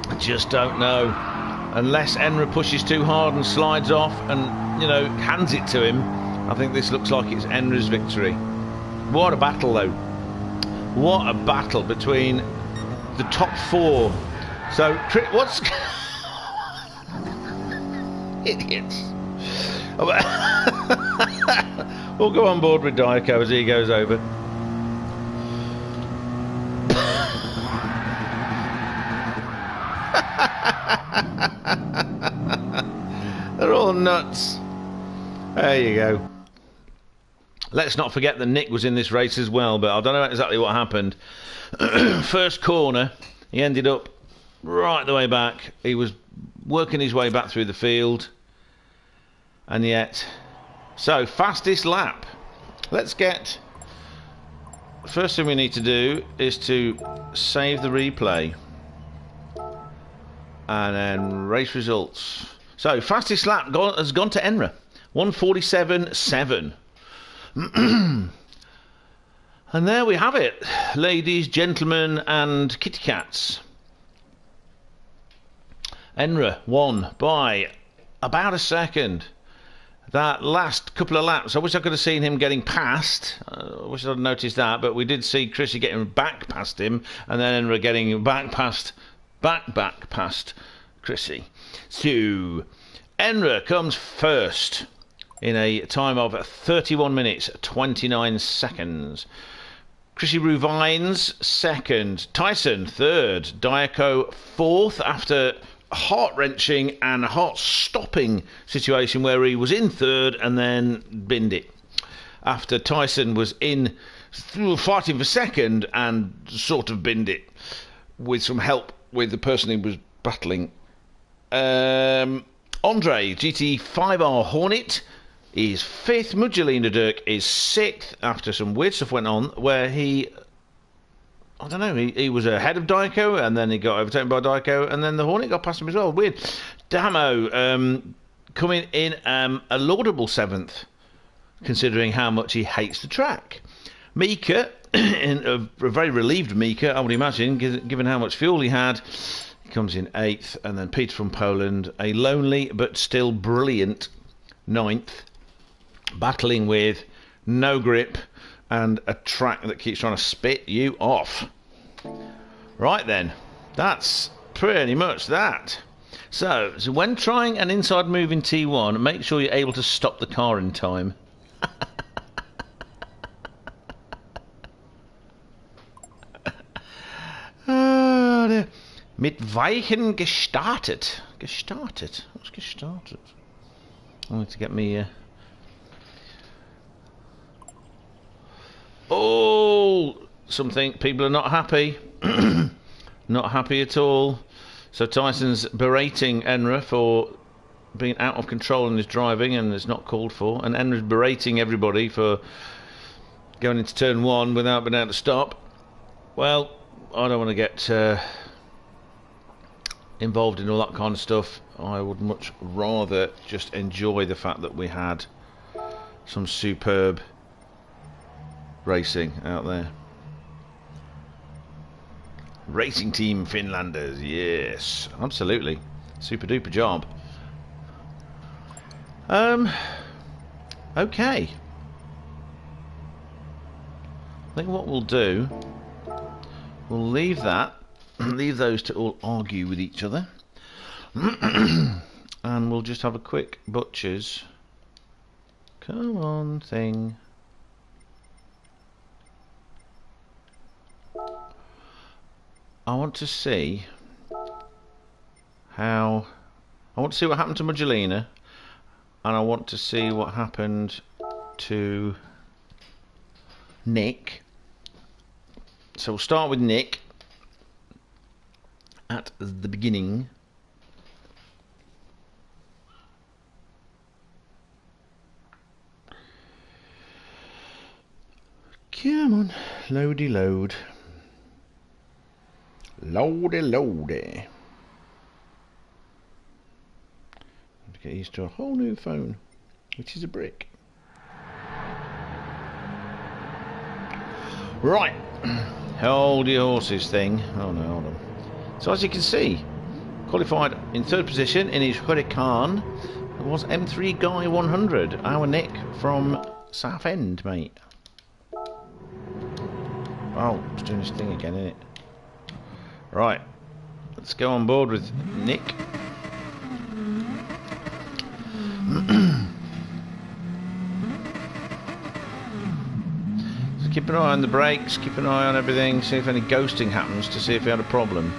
I just don't know. Unless Enra pushes too hard and slides off and, you know, hands it to him, I think this looks like it's Enra's victory. What a battle, though. What a battle between the top four. So, what's... Idiots. We'll go on board with Diaco as he goes over. They're all nuts. There you go. Let's not forget that Nick was in this race as well, but I don't know exactly what happened. First corner, he ended up right the way back. He was working his way back through the field, and yet... So, fastest lap. Let's get... First thing we need to do is to save the replay. And then race results. So, fastest lap has gone to Enra. 1:47.7. And there we have it. Ladies, gentlemen and kitty cats. Enra won by about a second. That last couple of laps, I wish I could have seen him getting past. I wish I'd noticed that, but we did see Chrissy getting back past him, and then Enra getting back past Chrissy. So, Enra comes first in a time of 31 minutes, 29 seconds. Chrissy Vines second. Tyson third. Diaco fourth after a heart-wrenching and heart-stopping situation where he was in third and then binned it. After Tyson was in fighting for second and sort of binned it with some help with the person he was battling. Andre GT5R Hornet is fifth. Mujolina Dirk is sixth after some weird stuff went on where he... I don't know, he was ahead of Diaco and then he got overtaken by Diaco and then the Hornet got past him as well. Weird. Damo coming in a laudable seventh considering how much he hates the track. Mika, a very relieved Mika, I would imagine, given how much fuel he had, he comes in eighth. And then Peter from Poland, a lonely but still brilliant ninth, battling with no grip and a track that keeps trying to spit you off. Right then, that's pretty much that. So when trying an inside move in T1, make sure you're able to stop the car in time. Mit Weichen gestartet. Gestartet? What's gestartet? I need to get me... Oh! Something. People are not happy. Not happy at all. So Tyson's berating Enra for being out of control in his driving, and it's not called for. And Enra's berating everybody for going into turn 1 without being able to stop. Well, I don't want to get involved in all that kind of stuff. I would much rather just enjoy the fact that we had some superb racing out there. Racing team Finlanders, yes, absolutely, super duper job. Okay, I think what we'll do, we'll leave that, leave those to all argue with each other, and we'll just have a quick butcher's. Come on, thing. I want to see how... I want to see what happened to Magdalena, and I want to see what happened to Nick. So we'll start with Nick at the beginning. Come on, loady load. Loady loady. To get used to a whole new phone, which is a brick. Right, hold your horses thing. Oh no, hold on. So as you can see, qualified in 3rd position in his Huracan was M3 Guy 100, our Nick from Southend, mate. Oh, it's doing this thing again, isn't it? Right, let's go on board with Nick. So keep an eye on the brakes, keep an eye on everything, see if any ghosting happens to see if he had a problem.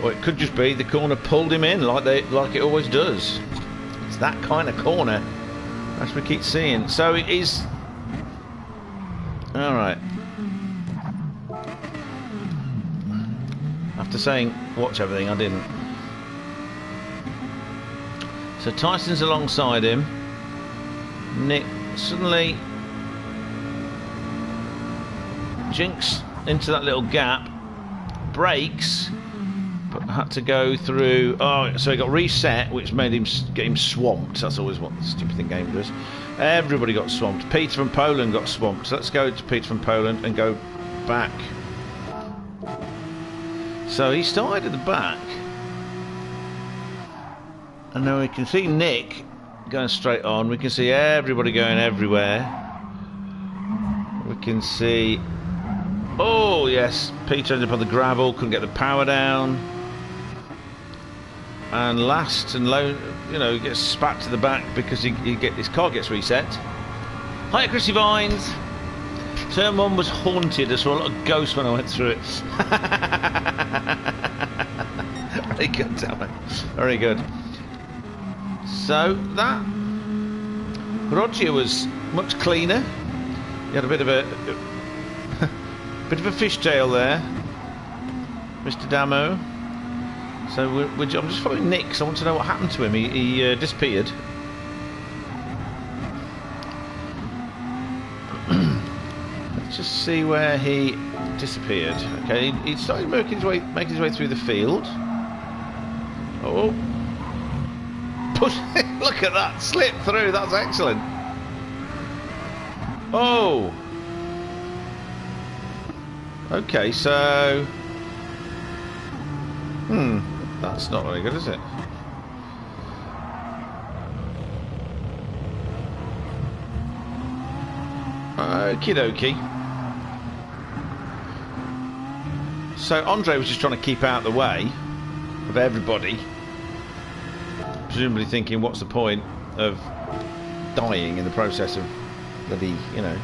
Or it could just be the corner pulled him in like it always does. It's that kind of corner, as we keep seeing. So it is... Alright. After saying watch everything, I didn't. So Tyson's alongside him. Nick suddenly jinks into that little gap, brakes, but had to go through. Oh, so he got reset, which made him get him swamped. That's always what the stupid thing game does. Everybody got swamped. Peter from Poland got swamped. So let's go to Peter from Poland and go back. So he started at the back, and now we can see Nick going straight on. We can see everybody going everywhere. We can see, oh yes, Peter ended up on the gravel, couldn't get the power down, and last and low, you know, gets spat to the back because his car gets reset. Hi, Chrissy Vines. Turn 1 was haunted. I saw a lot of ghosts when I went through it. Very good, damn it. Very good. So that Roger was much cleaner. He had a bit of a fishtail there, Mr. Damo. So I'm just following Nick because I want to know what happened to him. He disappeared. Just see where he disappeared. Okay, he started making his way through the field. Oh, push! Look at that, slip through. That's excellent. Oh, okay. So, that's not very good, is it? Okie dokie. So Andre was just trying to keep out the way of everybody, presumably thinking, what's the point of dying in the process of bloody, you know.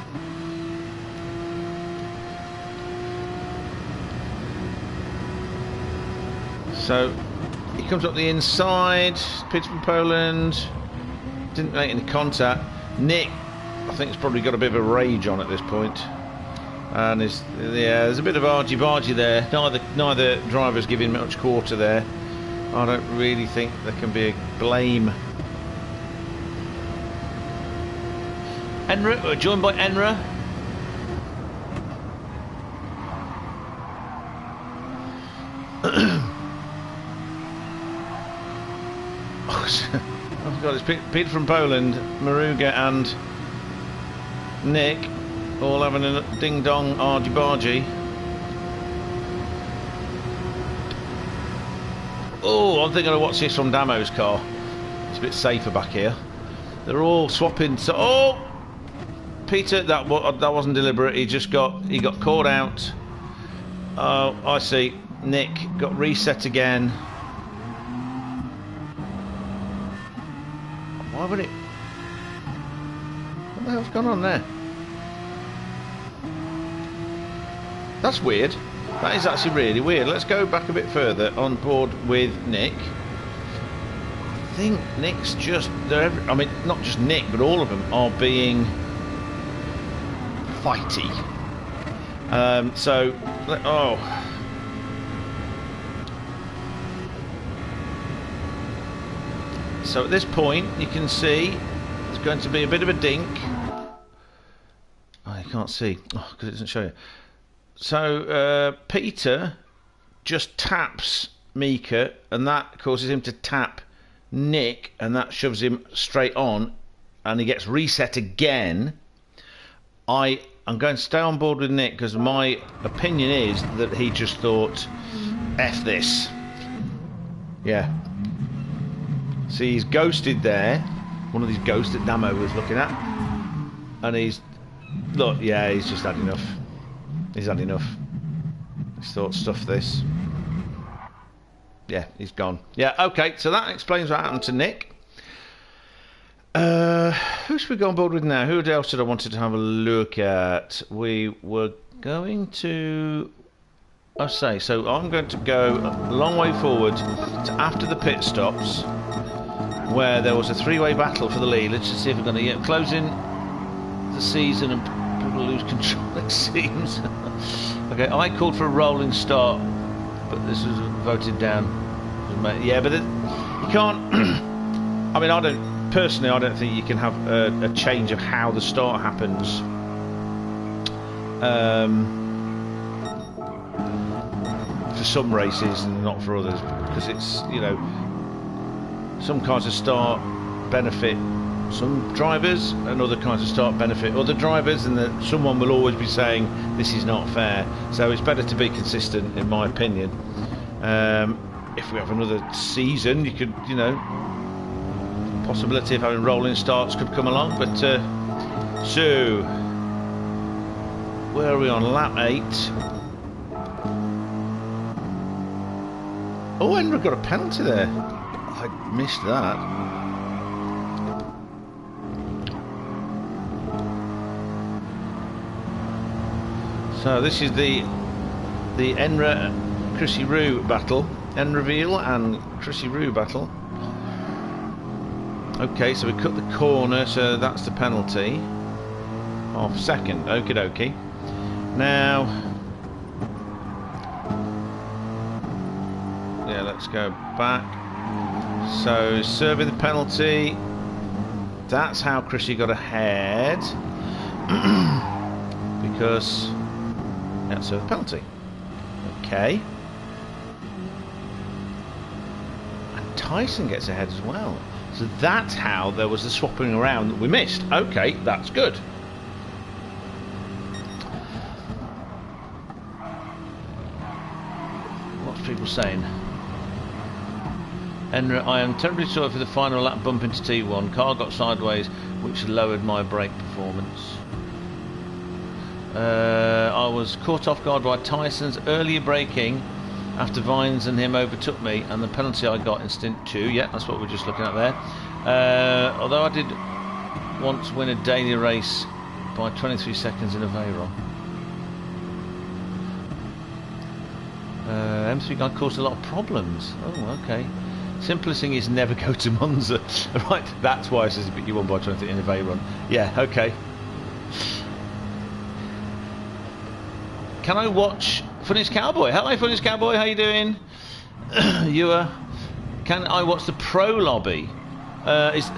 So he comes up the inside. Peter from Poland didn't make any contact. Nick, I think, has probably got a bit of a rage on at this point. And there's a bit of argy-bargy there. Neither driver's giving much quarter there. I don't really think there can be a blame. Enra, joined by Enra. I've got it's Peter from Poland, Maruga and Nick all having a ding-dong argy-bargy. Oh, I'm thinking of what's this from Damo's car. It's a bit safer back here. They're all swapping. So, oh, Peter, that wasn't deliberate. He got caught out. Oh, I see. Nick got reset again. Why would it? What the hell's gone on there? That's weird. That is actually really weird. Let's go back a bit further on board with Nick. I think Nick's just... I mean, not just Nick, but all of them are being fighty. Oh. So at this point, you can see it's going to be a bit of a dink. Oh, you can't see. Oh, because it doesn't show you. So Peter just taps Mika, and that causes him to tap Nick, and that shoves him straight on, and he gets reset again. I'm going to stay on board with Nick because my opinion is that he just thought, F this. Yeah. See, he's ghosted there. One of these ghosts that Damo was looking at. And he's just had enough. He's had enough. He's thought, stuff this. Yeah, he's gone. Yeah, okay, so that explains what happened to Nick. Who should we go on board with now? Who else did I wanted to have a look at? We were going to... so I'm going to go a long way forward to after the pit stops, where there was a three-way battle for the lead. Let's just see if we're going to get closing the season and people lose control, it seems. Okay, I called for a rolling start, but this was voted down. Yeah, but you can't... I mean, I don't think you can have a change of how the start happens. For some races and not for others, because it's, you know, some kinds of start benefit some drivers and other kinds of start benefit other drivers, and that someone will always be saying this is not fair. So it's better to be consistent, in my opinion. If we have another season, you could, you know, possibility of having rolling starts could come along. But so where are we on? Lap 8. Oh, Enra got a penalty there. I missed that. So this is the Enra Chrissy Roo battle. Enraville and Chrissy Roo battle. Okay, so we cut the corner, so that's the penalty. Half a second. Okie dokie. Now, yeah, let's go back. So serving the penalty. That's how Chrissy got ahead. Because yeah, serve the penalty. Okay. And Tyson gets ahead as well. So that's how there was the swapping around that we missed. Okay, that's good. What's people saying? Enra, I am terribly sorry for the final lap bump into T1. Car got sideways, which lowered my brake performance. I was caught off guard by Tyson's earlier braking after Vines and him overtook me, and the penalty I got in stint 2. Yeah, that's what we're just looking at there. Although I did once win a daily race by 23 seconds in a Veyron. M3 guy caused a lot of problems. Oh, okay. Simplest thing is never go to Monza. Right, that's why it says you won by 23 in a Veyron. Yeah, okay. Can I watch Funniest Cowboy? Hello, Funniest Cowboy. How you doing? Can I watch the Pro Lobby?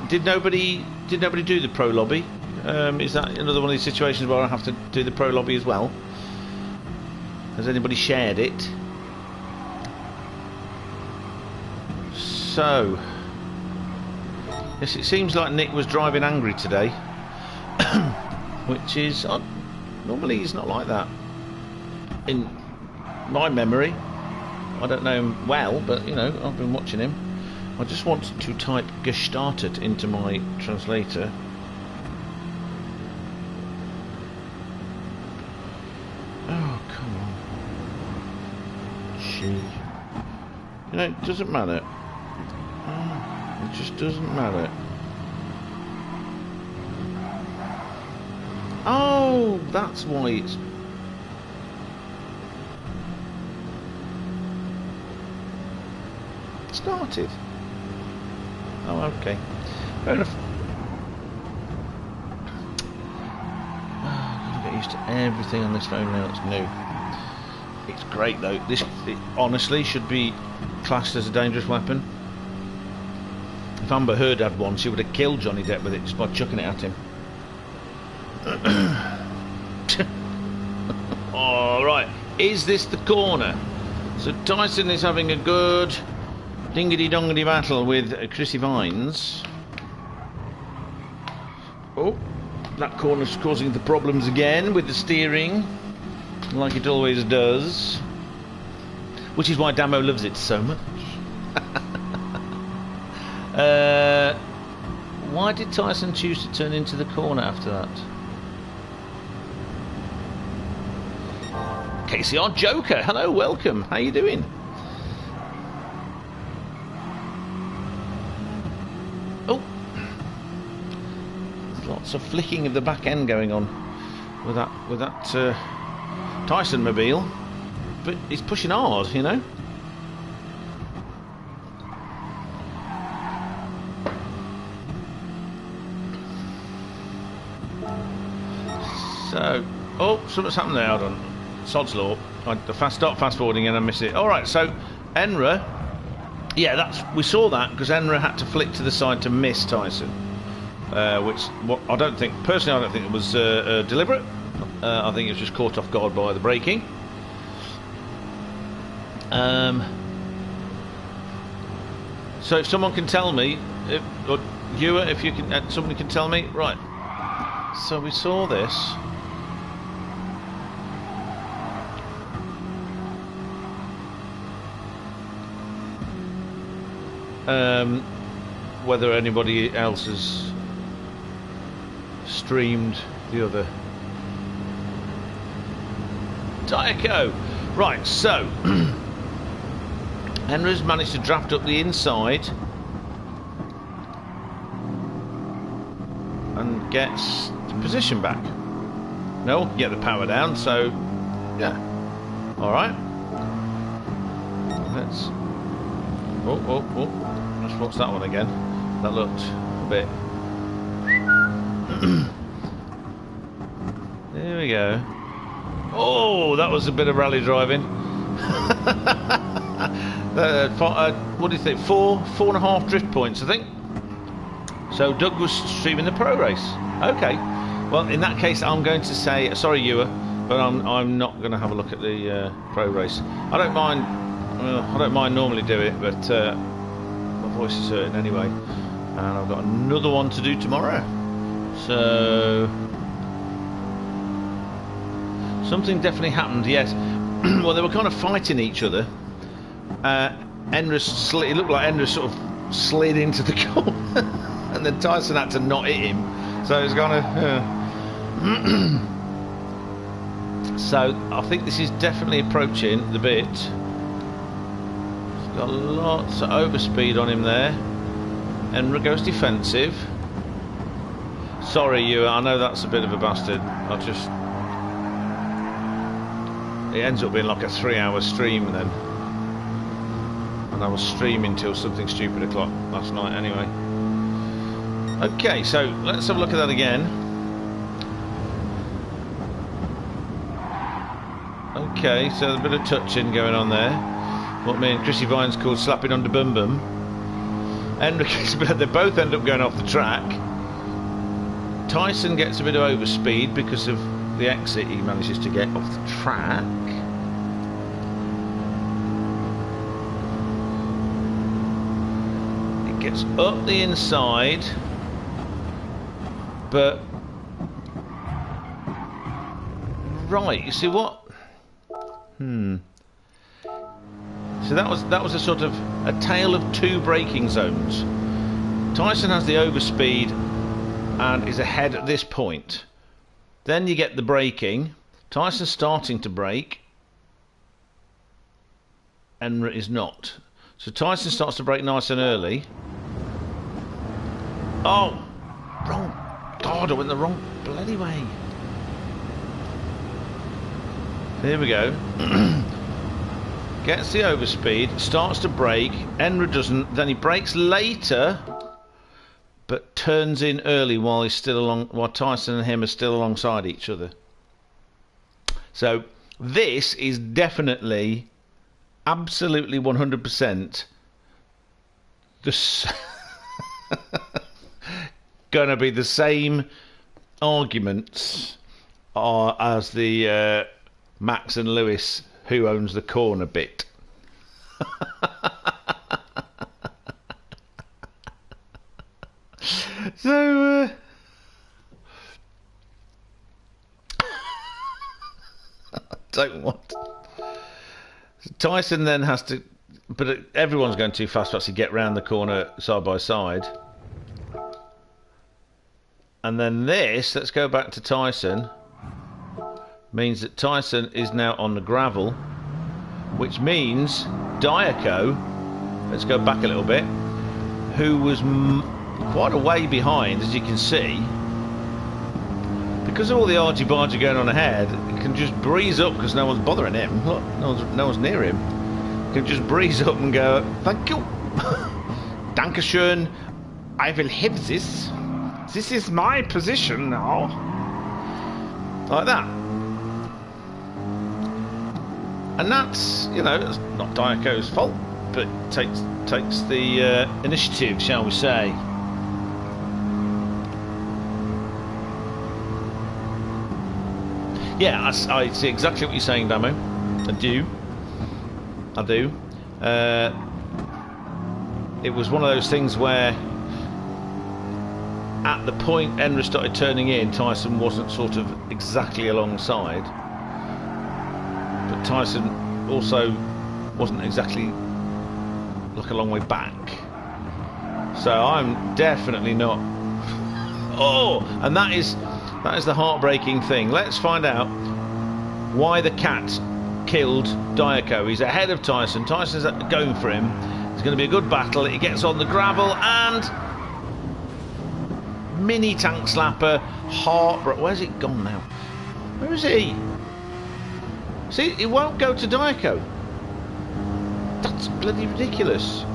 Did nobody do the Pro Lobby? Is that another one of these situations where I have to do the Pro Lobby as well? Has anybody shared it? So, yes, it seems like Nick was driving angry today, which is normally he's not like that. In my memory, I don't know him well, but you know, I've been watching him. I just want to type gestartet into my translator. Oh, come on. Gee. You know, it doesn't matter. It just doesn't matter. Oh, that's why it's... started. Oh, okay. Fair enough. Oh, I've got to get used to everything on this phone now. It's new. It's great though. It honestly should be classed as a dangerous weapon. If Amber Heard had one, she would have killed Johnny Depp with it just by chucking it at him. Alright, is this the corner? So Tyson is having a good dingity-dongity battle with Chrissy Vines. Oh, that corner's causing the problems again with the steering, like it always does. Which is why Damo loves it so much. Why did Tyson choose to turn into the corner after that? KCR Joker, hello, welcome. How you doing? Oh, there's lots of flicking of the back end going on with that Tyson mobile, but he's pushing hard, you know. So, oh, something's happened there. Hold on. Sod's law. The start fast forwarding and I missed it. All right, so Enra, yeah, we saw that because Enra had to flick to the side to miss Tyson, which I don't think it was deliberate. I think it was just caught off guard by the braking. So if someone can tell me, if you can, somebody can tell me, right? So we saw this. Whether anybody else has streamed the other Diaco. Right, so Enra's managed to draft up the inside and gets the position back. No, get the power down, so yeah. Alright. Let's let's watch that one again. That looked a bit. There we go. Oh, that was a bit of rally driving. What do you think? 4.5 drift points, I think. So Doug was streaming the pro race. Okay. Well, in that case, I'm going to say sorry, Ewer, but I'm not going to have a look at the pro race. I don't mind. I don't mind normally do it, but my voice is hurting anyway, and I've got another one to do tomorrow. So something definitely happened. Yes. Well, they were kind of fighting each other. It looked like Enra sort of slid into the corner, and then Tyson had to not hit him. So it was kind of. So I think this is definitely approaching the bit. He's got lots of overspeed on him there. Enra goes defensive. Sorry, you. I know that's a bit of a bastard. It ends up being like a 3-hour stream then. And I was streaming till something stupid o'clock last night anyway. Okay, so let's have a look at that again. Okay, so a bit of touching going on there. What me and Chrissy Vines called slapping under bum bum. They both end up going off the track. Tyson gets a bit of overspeed because of the exit he manages to get off the track. It gets up the inside, but right, you see what? So that was a sort of a tale of two braking zones. Tyson has the overspeed and is ahead at this point. Then you get the braking. Tyson's starting to brake. Enra is not. So Tyson starts to brake nice and early. Oh! Wrong. God, I went the wrong bloody way. Here we go. Gets the overspeed, starts to brake. Enra doesn't. Then he brakes later, but turns in early while Tyson and him are still alongside each other. So this is definitely, absolutely 100% gonna be the same arguments as the Max and Lewis who owns the corner bit. So I don't want Tyson then has to, but everyone's going too fast to actually get round the corner side by side. And then this, let's go back to Tyson, means that Tyson is now on the gravel, which means Diaco, let's go back a little bit, who was quite a way behind, as you can see, because of all the argy-bargy going on ahead, he can just breeze up because no one's bothering him. Look, no one's near him. He can just breeze up and go, thank you. Dankeschön. I will have this. This is my position now. Like that. And that's, you know, it's not Diaco's fault, but takes the initiative, shall we say. Yeah, I see exactly what you're saying, Damo. I do. It was one of those things where at the point Enra started turning in, Tyson wasn't sort of exactly alongside. But Tyson also wasn't exactly like a long way back. So I'm definitely not. Oh, and that is the heartbreaking thing. Let's find out why the cat killed Diaco. He's ahead of Tyson. Tyson's going for him. It's going to be a good battle. He gets on the gravel and mini tank slapper. Where's it gone now? Where is he? See, it won't go to Diaco. That's bloody ridiculous.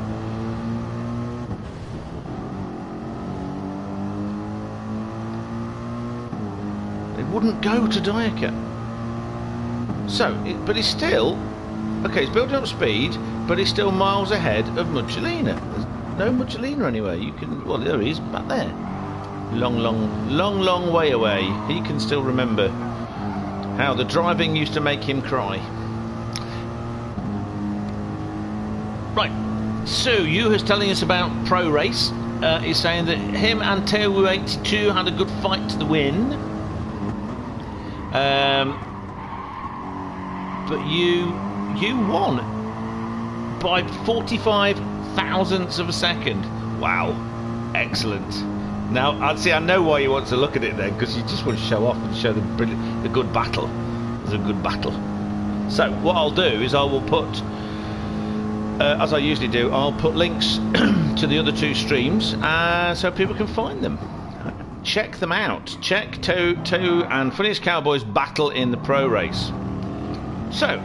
It wouldn't go to Diaco. So, but he's still okay. He's building up speed, but he's still miles ahead of Mucciolina. There's no Mucciolina anywhere. You can. Well, there he is, back there. Long way away. He can still remember how the driving used to make him cry. Right, so you is telling us about Pro Race. He's saying that him and Teo82 had a good fight to the win. But you won by 45 thousandths of a second. Wow, excellent. Now, I know why you want to look at it then, because you just want to show off and show the good battle. was a good battle. So what I'll do is I will put, as I usually do, I'll put links to the other two streams so people can find them. Check them out. Check Toe and Funniest Cowboys battle in the pro race. So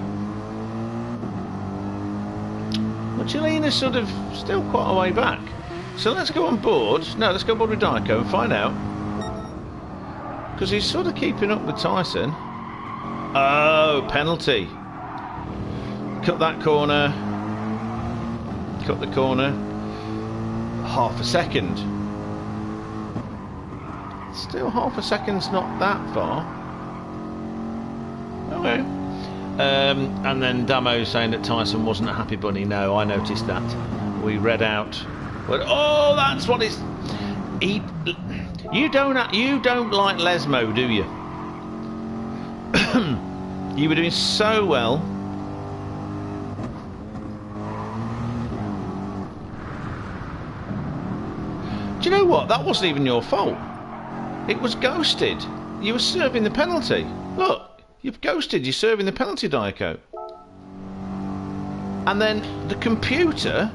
Mugelina's sort of still quite a way back. So let's go on board. No, let's go on board with Diaco and find out. Because he's sort of keeping up with Tyson. Oh, penalty. Cut that corner. Cut the corner. Half a second. Still half a second's not that far. Okay. And then Damo saying that Tyson wasn't a happy bunny. No, I noticed that. We read out. But oh, that's what it's. You don't like Lesmo, do you? You were doing so well. Do you know what? That wasn't even your fault. It was ghosted. You were serving the penalty. Look, you've ghosted. You're serving the penalty, Diaco. And then the computer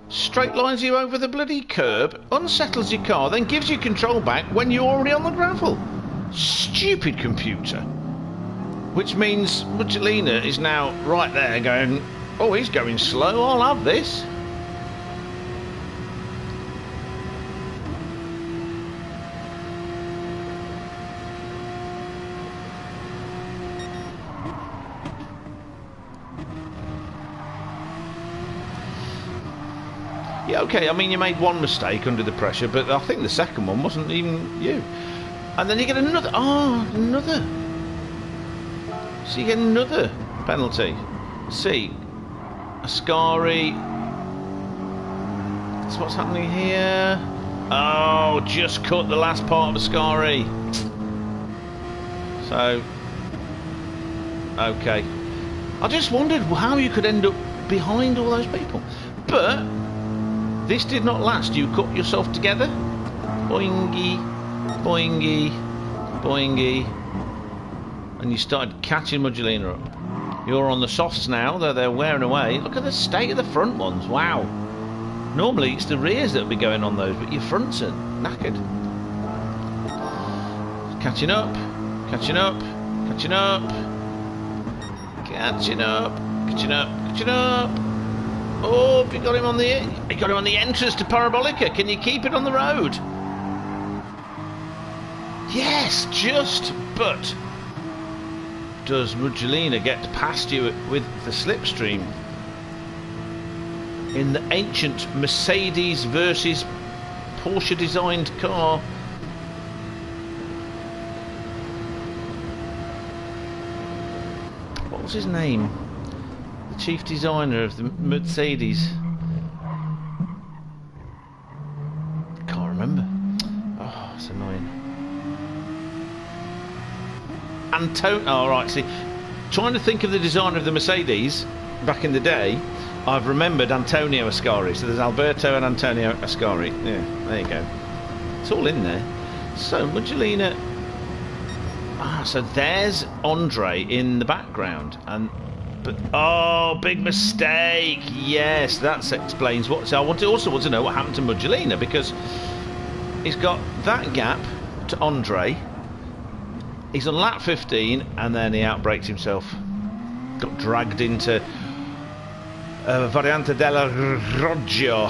straight lines you over the bloody curb, unsettles your car, then gives you control back when you're already on the gravel. Stupid computer. Which means Mugelina is now right there going, oh, he's going slow, I'll have this. Yeah, okay, I mean, you made one mistake under the pressure, but I think the second one wasn't even you. And then you get another, another. So you get another penalty. See, Ascari. That's what's happening here. Oh, just cut the last part of Ascari. So, okay. I just wondered how you could end up behind all those people. But this did not last. You cut yourself together. Boingy, boingy, boingy. And you started catching Mugelina up. You're on the softs now, though they're wearing away. Look at the state of the front ones. Wow. Normally it's the rears that would be going on those, but your fronts are knackered. Catching up, catching up, catching up, catching up, catching up, catching up. Oh, you got him on the entrance to Parabolica. Can you keep it on the road? Yes, just, but does Mugelina get past you with the slipstream in the ancient Mercedes versus Porsche designed car? What was his name? The chief designer of the Mercedes. Can't remember. Oh, it's annoying. Oh, right, see, trying to think of the designer of the Mercedes back in the day, I've remembered Antonio Ascari. So there's Alberto and Antonio Ascari. Yeah, there you go. It's all in there. So Mugelina. So there's Andre in the background, but oh, big mistake. Yes, that explains what. So I also want to know what happened to Mugelina, because he's got that gap to Andre. He's on lap 15 and then he outbrakes himself. Got dragged into Variante della Roggio,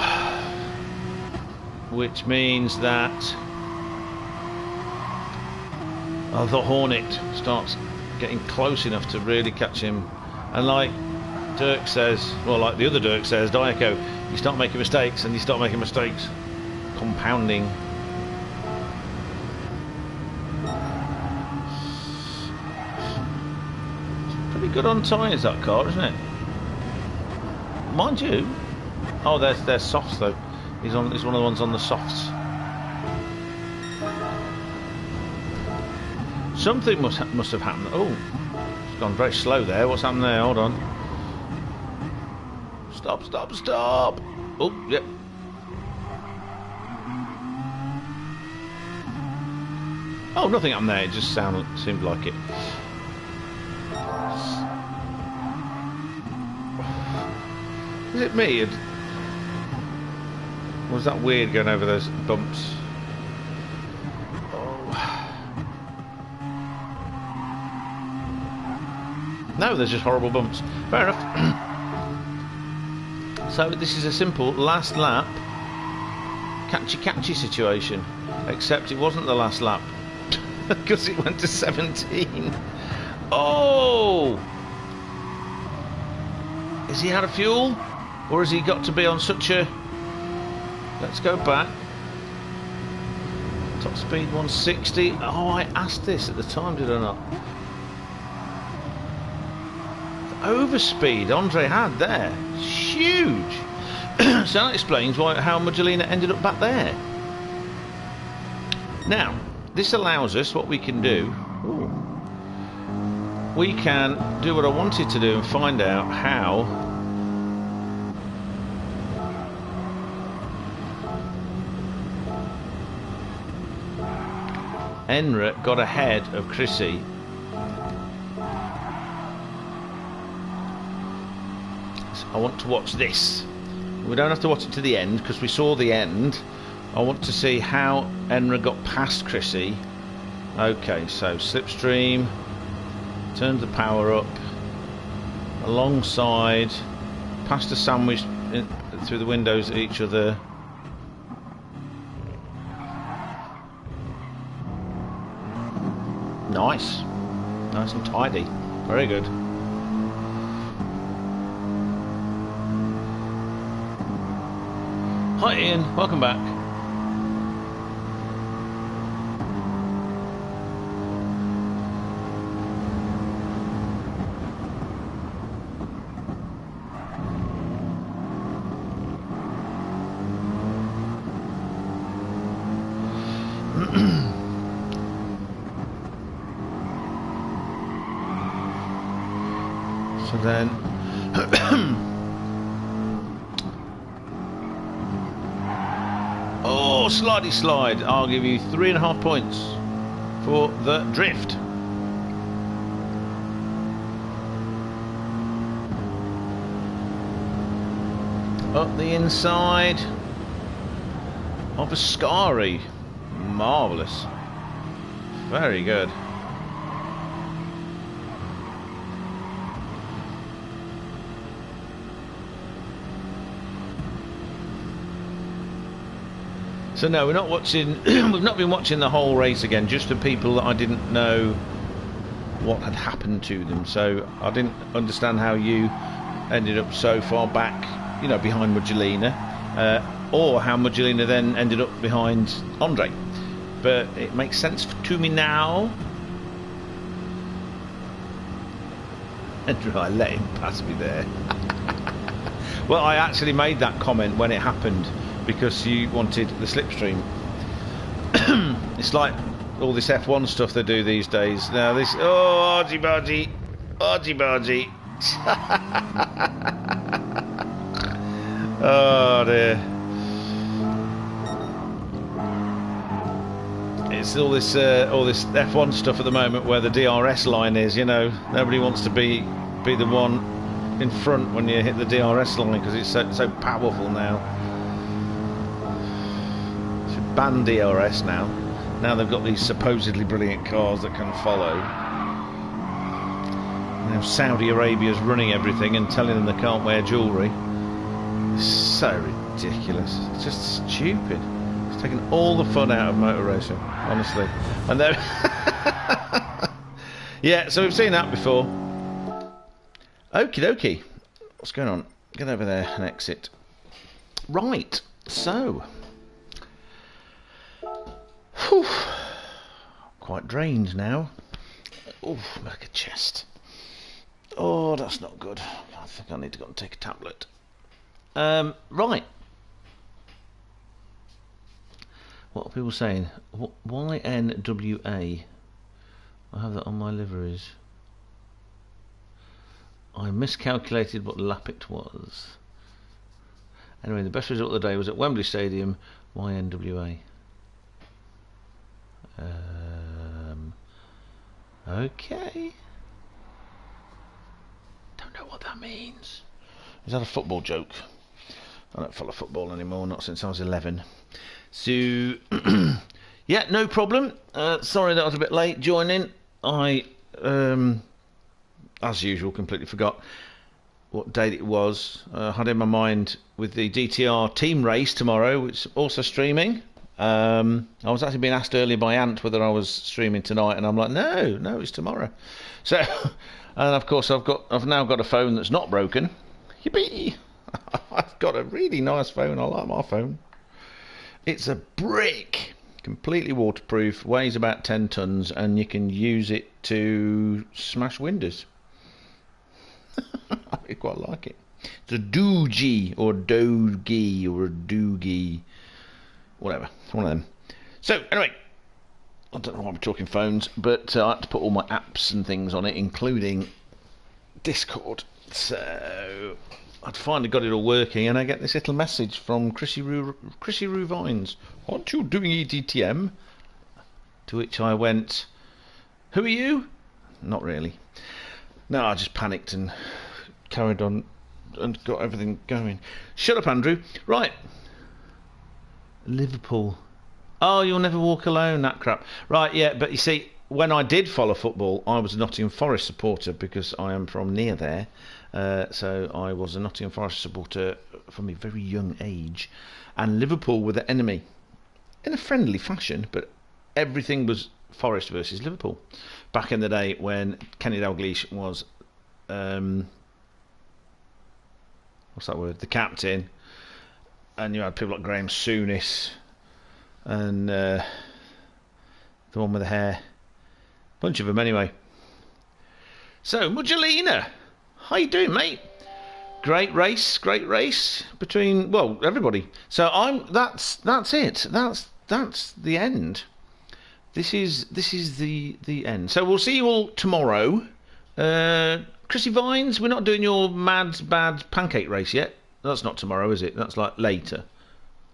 which means that the Hornet starts getting close enough to really catch him. And like Dirk says, well, like the other Dirk says, Diaco, you start making mistakes and you start making mistakes, compounding. Good on tyres, that car, isn't it? Mind you. Oh, they're softs though. He's one of the ones on the softs. Something must have happened. Oh, it's gone very slow there. What's happened there? Hold on. Stop, stop, stop. Oh, yep. Oh, nothing happened there. It just seemed like it. Was it me? Or was that weird going over those bumps? No, they're just horrible bumps. Fair enough. So this is a simple last lap catchy situation, except it wasn't the last lap because it went to 17. Oh! Is he out of fuel? Or has he got to be on such a... Let's go back. Top speed 160. Oh, I asked this at the time, did I not? Overspeed Andre had there, huge. So that explains how Magdalena ended up back there. Now this allows us what we can do. Ooh, we can do what I wanted to do and find out how Enra got ahead of Chrissy. I want to watch this. We don't have to watch it to the end because we saw the end. I want to see how Enra got past Chrissy. Okay, so slipstream, turn the power up, alongside, past a sandwich through the windows at each other. Nice, nice and tidy, very good. Hi Ian, welcome back. So then oh, slidey slide. I'll give you 3.5 points for the drift. Up the inside of a Scary. Marvellous. Very good. So no, we're not watching. We've not been watching the whole race again. Just the people that I didn't know what had happened to them. So I didn't understand how you ended up so far back, you know, behind Magdalena, or how Magdalena then ended up behind Andre. But it makes sense to me now. And I let him pass me there. Well, I actually made that comment when it happened, because you wanted the slipstream. It's like all this F1 stuff they do these days. Now this, oh, argy bargy, argy bargy. Oh dear. It's all this F1 stuff at the moment where the DRS line is. You know, nobody wants to be the one in front when you hit the DRS line because it's so powerful now. Ban DRS now. Now they've got these supposedly brilliant cars that can follow. Now Saudi Arabia's running everything and telling them they can't wear jewellery. It's so ridiculous. It's just stupid. It's taken all the fun out of motor racing, honestly. And then yeah, so we've seen that before. Okie dokie. What's going on? Get over there and exit. Right, so whew. Quite drained now. Oh, like a chest. Oh, that's not good. I think I need to go and take a tablet. Right. What are people saying? YNWA. I have that on my liveries. I miscalculated what lap it was. Anyway, the best result of the day was at Wembley Stadium. YNWA. Okay. Don't know what that means. Is that a football joke? I don't follow football anymore, not since I was 11. So, yeah, no problem. Sorry that I was a bit late joining. I, as usual, completely forgot what date it was. I had in my mind with the DTR team race tomorrow, which is also streaming. I was actually being asked earlier by Ant whether I was streaming tonight, and I'm like, no, it's tomorrow. So, and of course, I've now got a phone that's not broken. Yippee! I've got a really nice phone. I like my phone. It's a brick, completely waterproof, weighs about 10 tons, and you can use it to smash windows. I quite like it. It's a doogie or dogie or a doogie, whatever. It's one of them. So anyway, I don't know why we're talking phones, but I had to put all my apps and things on it, including Discord. So I'd finally got it all working, and I get this little message from Chrissy Roo Vines. Aren't you doing eDTM? To which I went, who are you? Not really. No, I just panicked and carried on and got everything going. Shut up, Andrew. Right. Liverpool. Oh, you'll never walk alone, that crap. Right, yeah, but you see, when I did follow football, I was a Nottingham Forest supporter because I am from near there. So I was a Nottingham Forest supporter from a very young age. And Liverpool were the enemy. In a friendly fashion, but everything was Forest versus Liverpool. Back in the day when Kenny Dalglish was, what's that word? The captain. And you had people like Graham Souness and the one with the hair. Bunch of them anyway. So, Mugelina, how you doing, mate? Great race between, well, everybody. So that's it. That's the end. This is the end. So we'll see you all tomorrow. Chrissy Vines, we're not doing your mad bad pancake race yet. That's not tomorrow, is it? That's like later.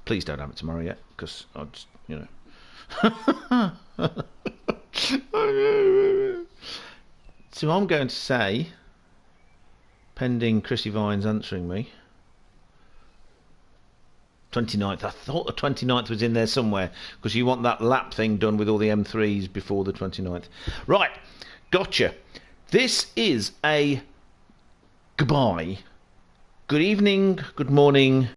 Please don't have it tomorrow yet, because I just, you know. So I'm going to say, pending Chrissy Vines answering me, 29th. I thought the 29th was in there somewhere, because you want that lap thing done with all the M3s before the 29th. Right, gotcha. This is a goodbye. Good evening, good morning,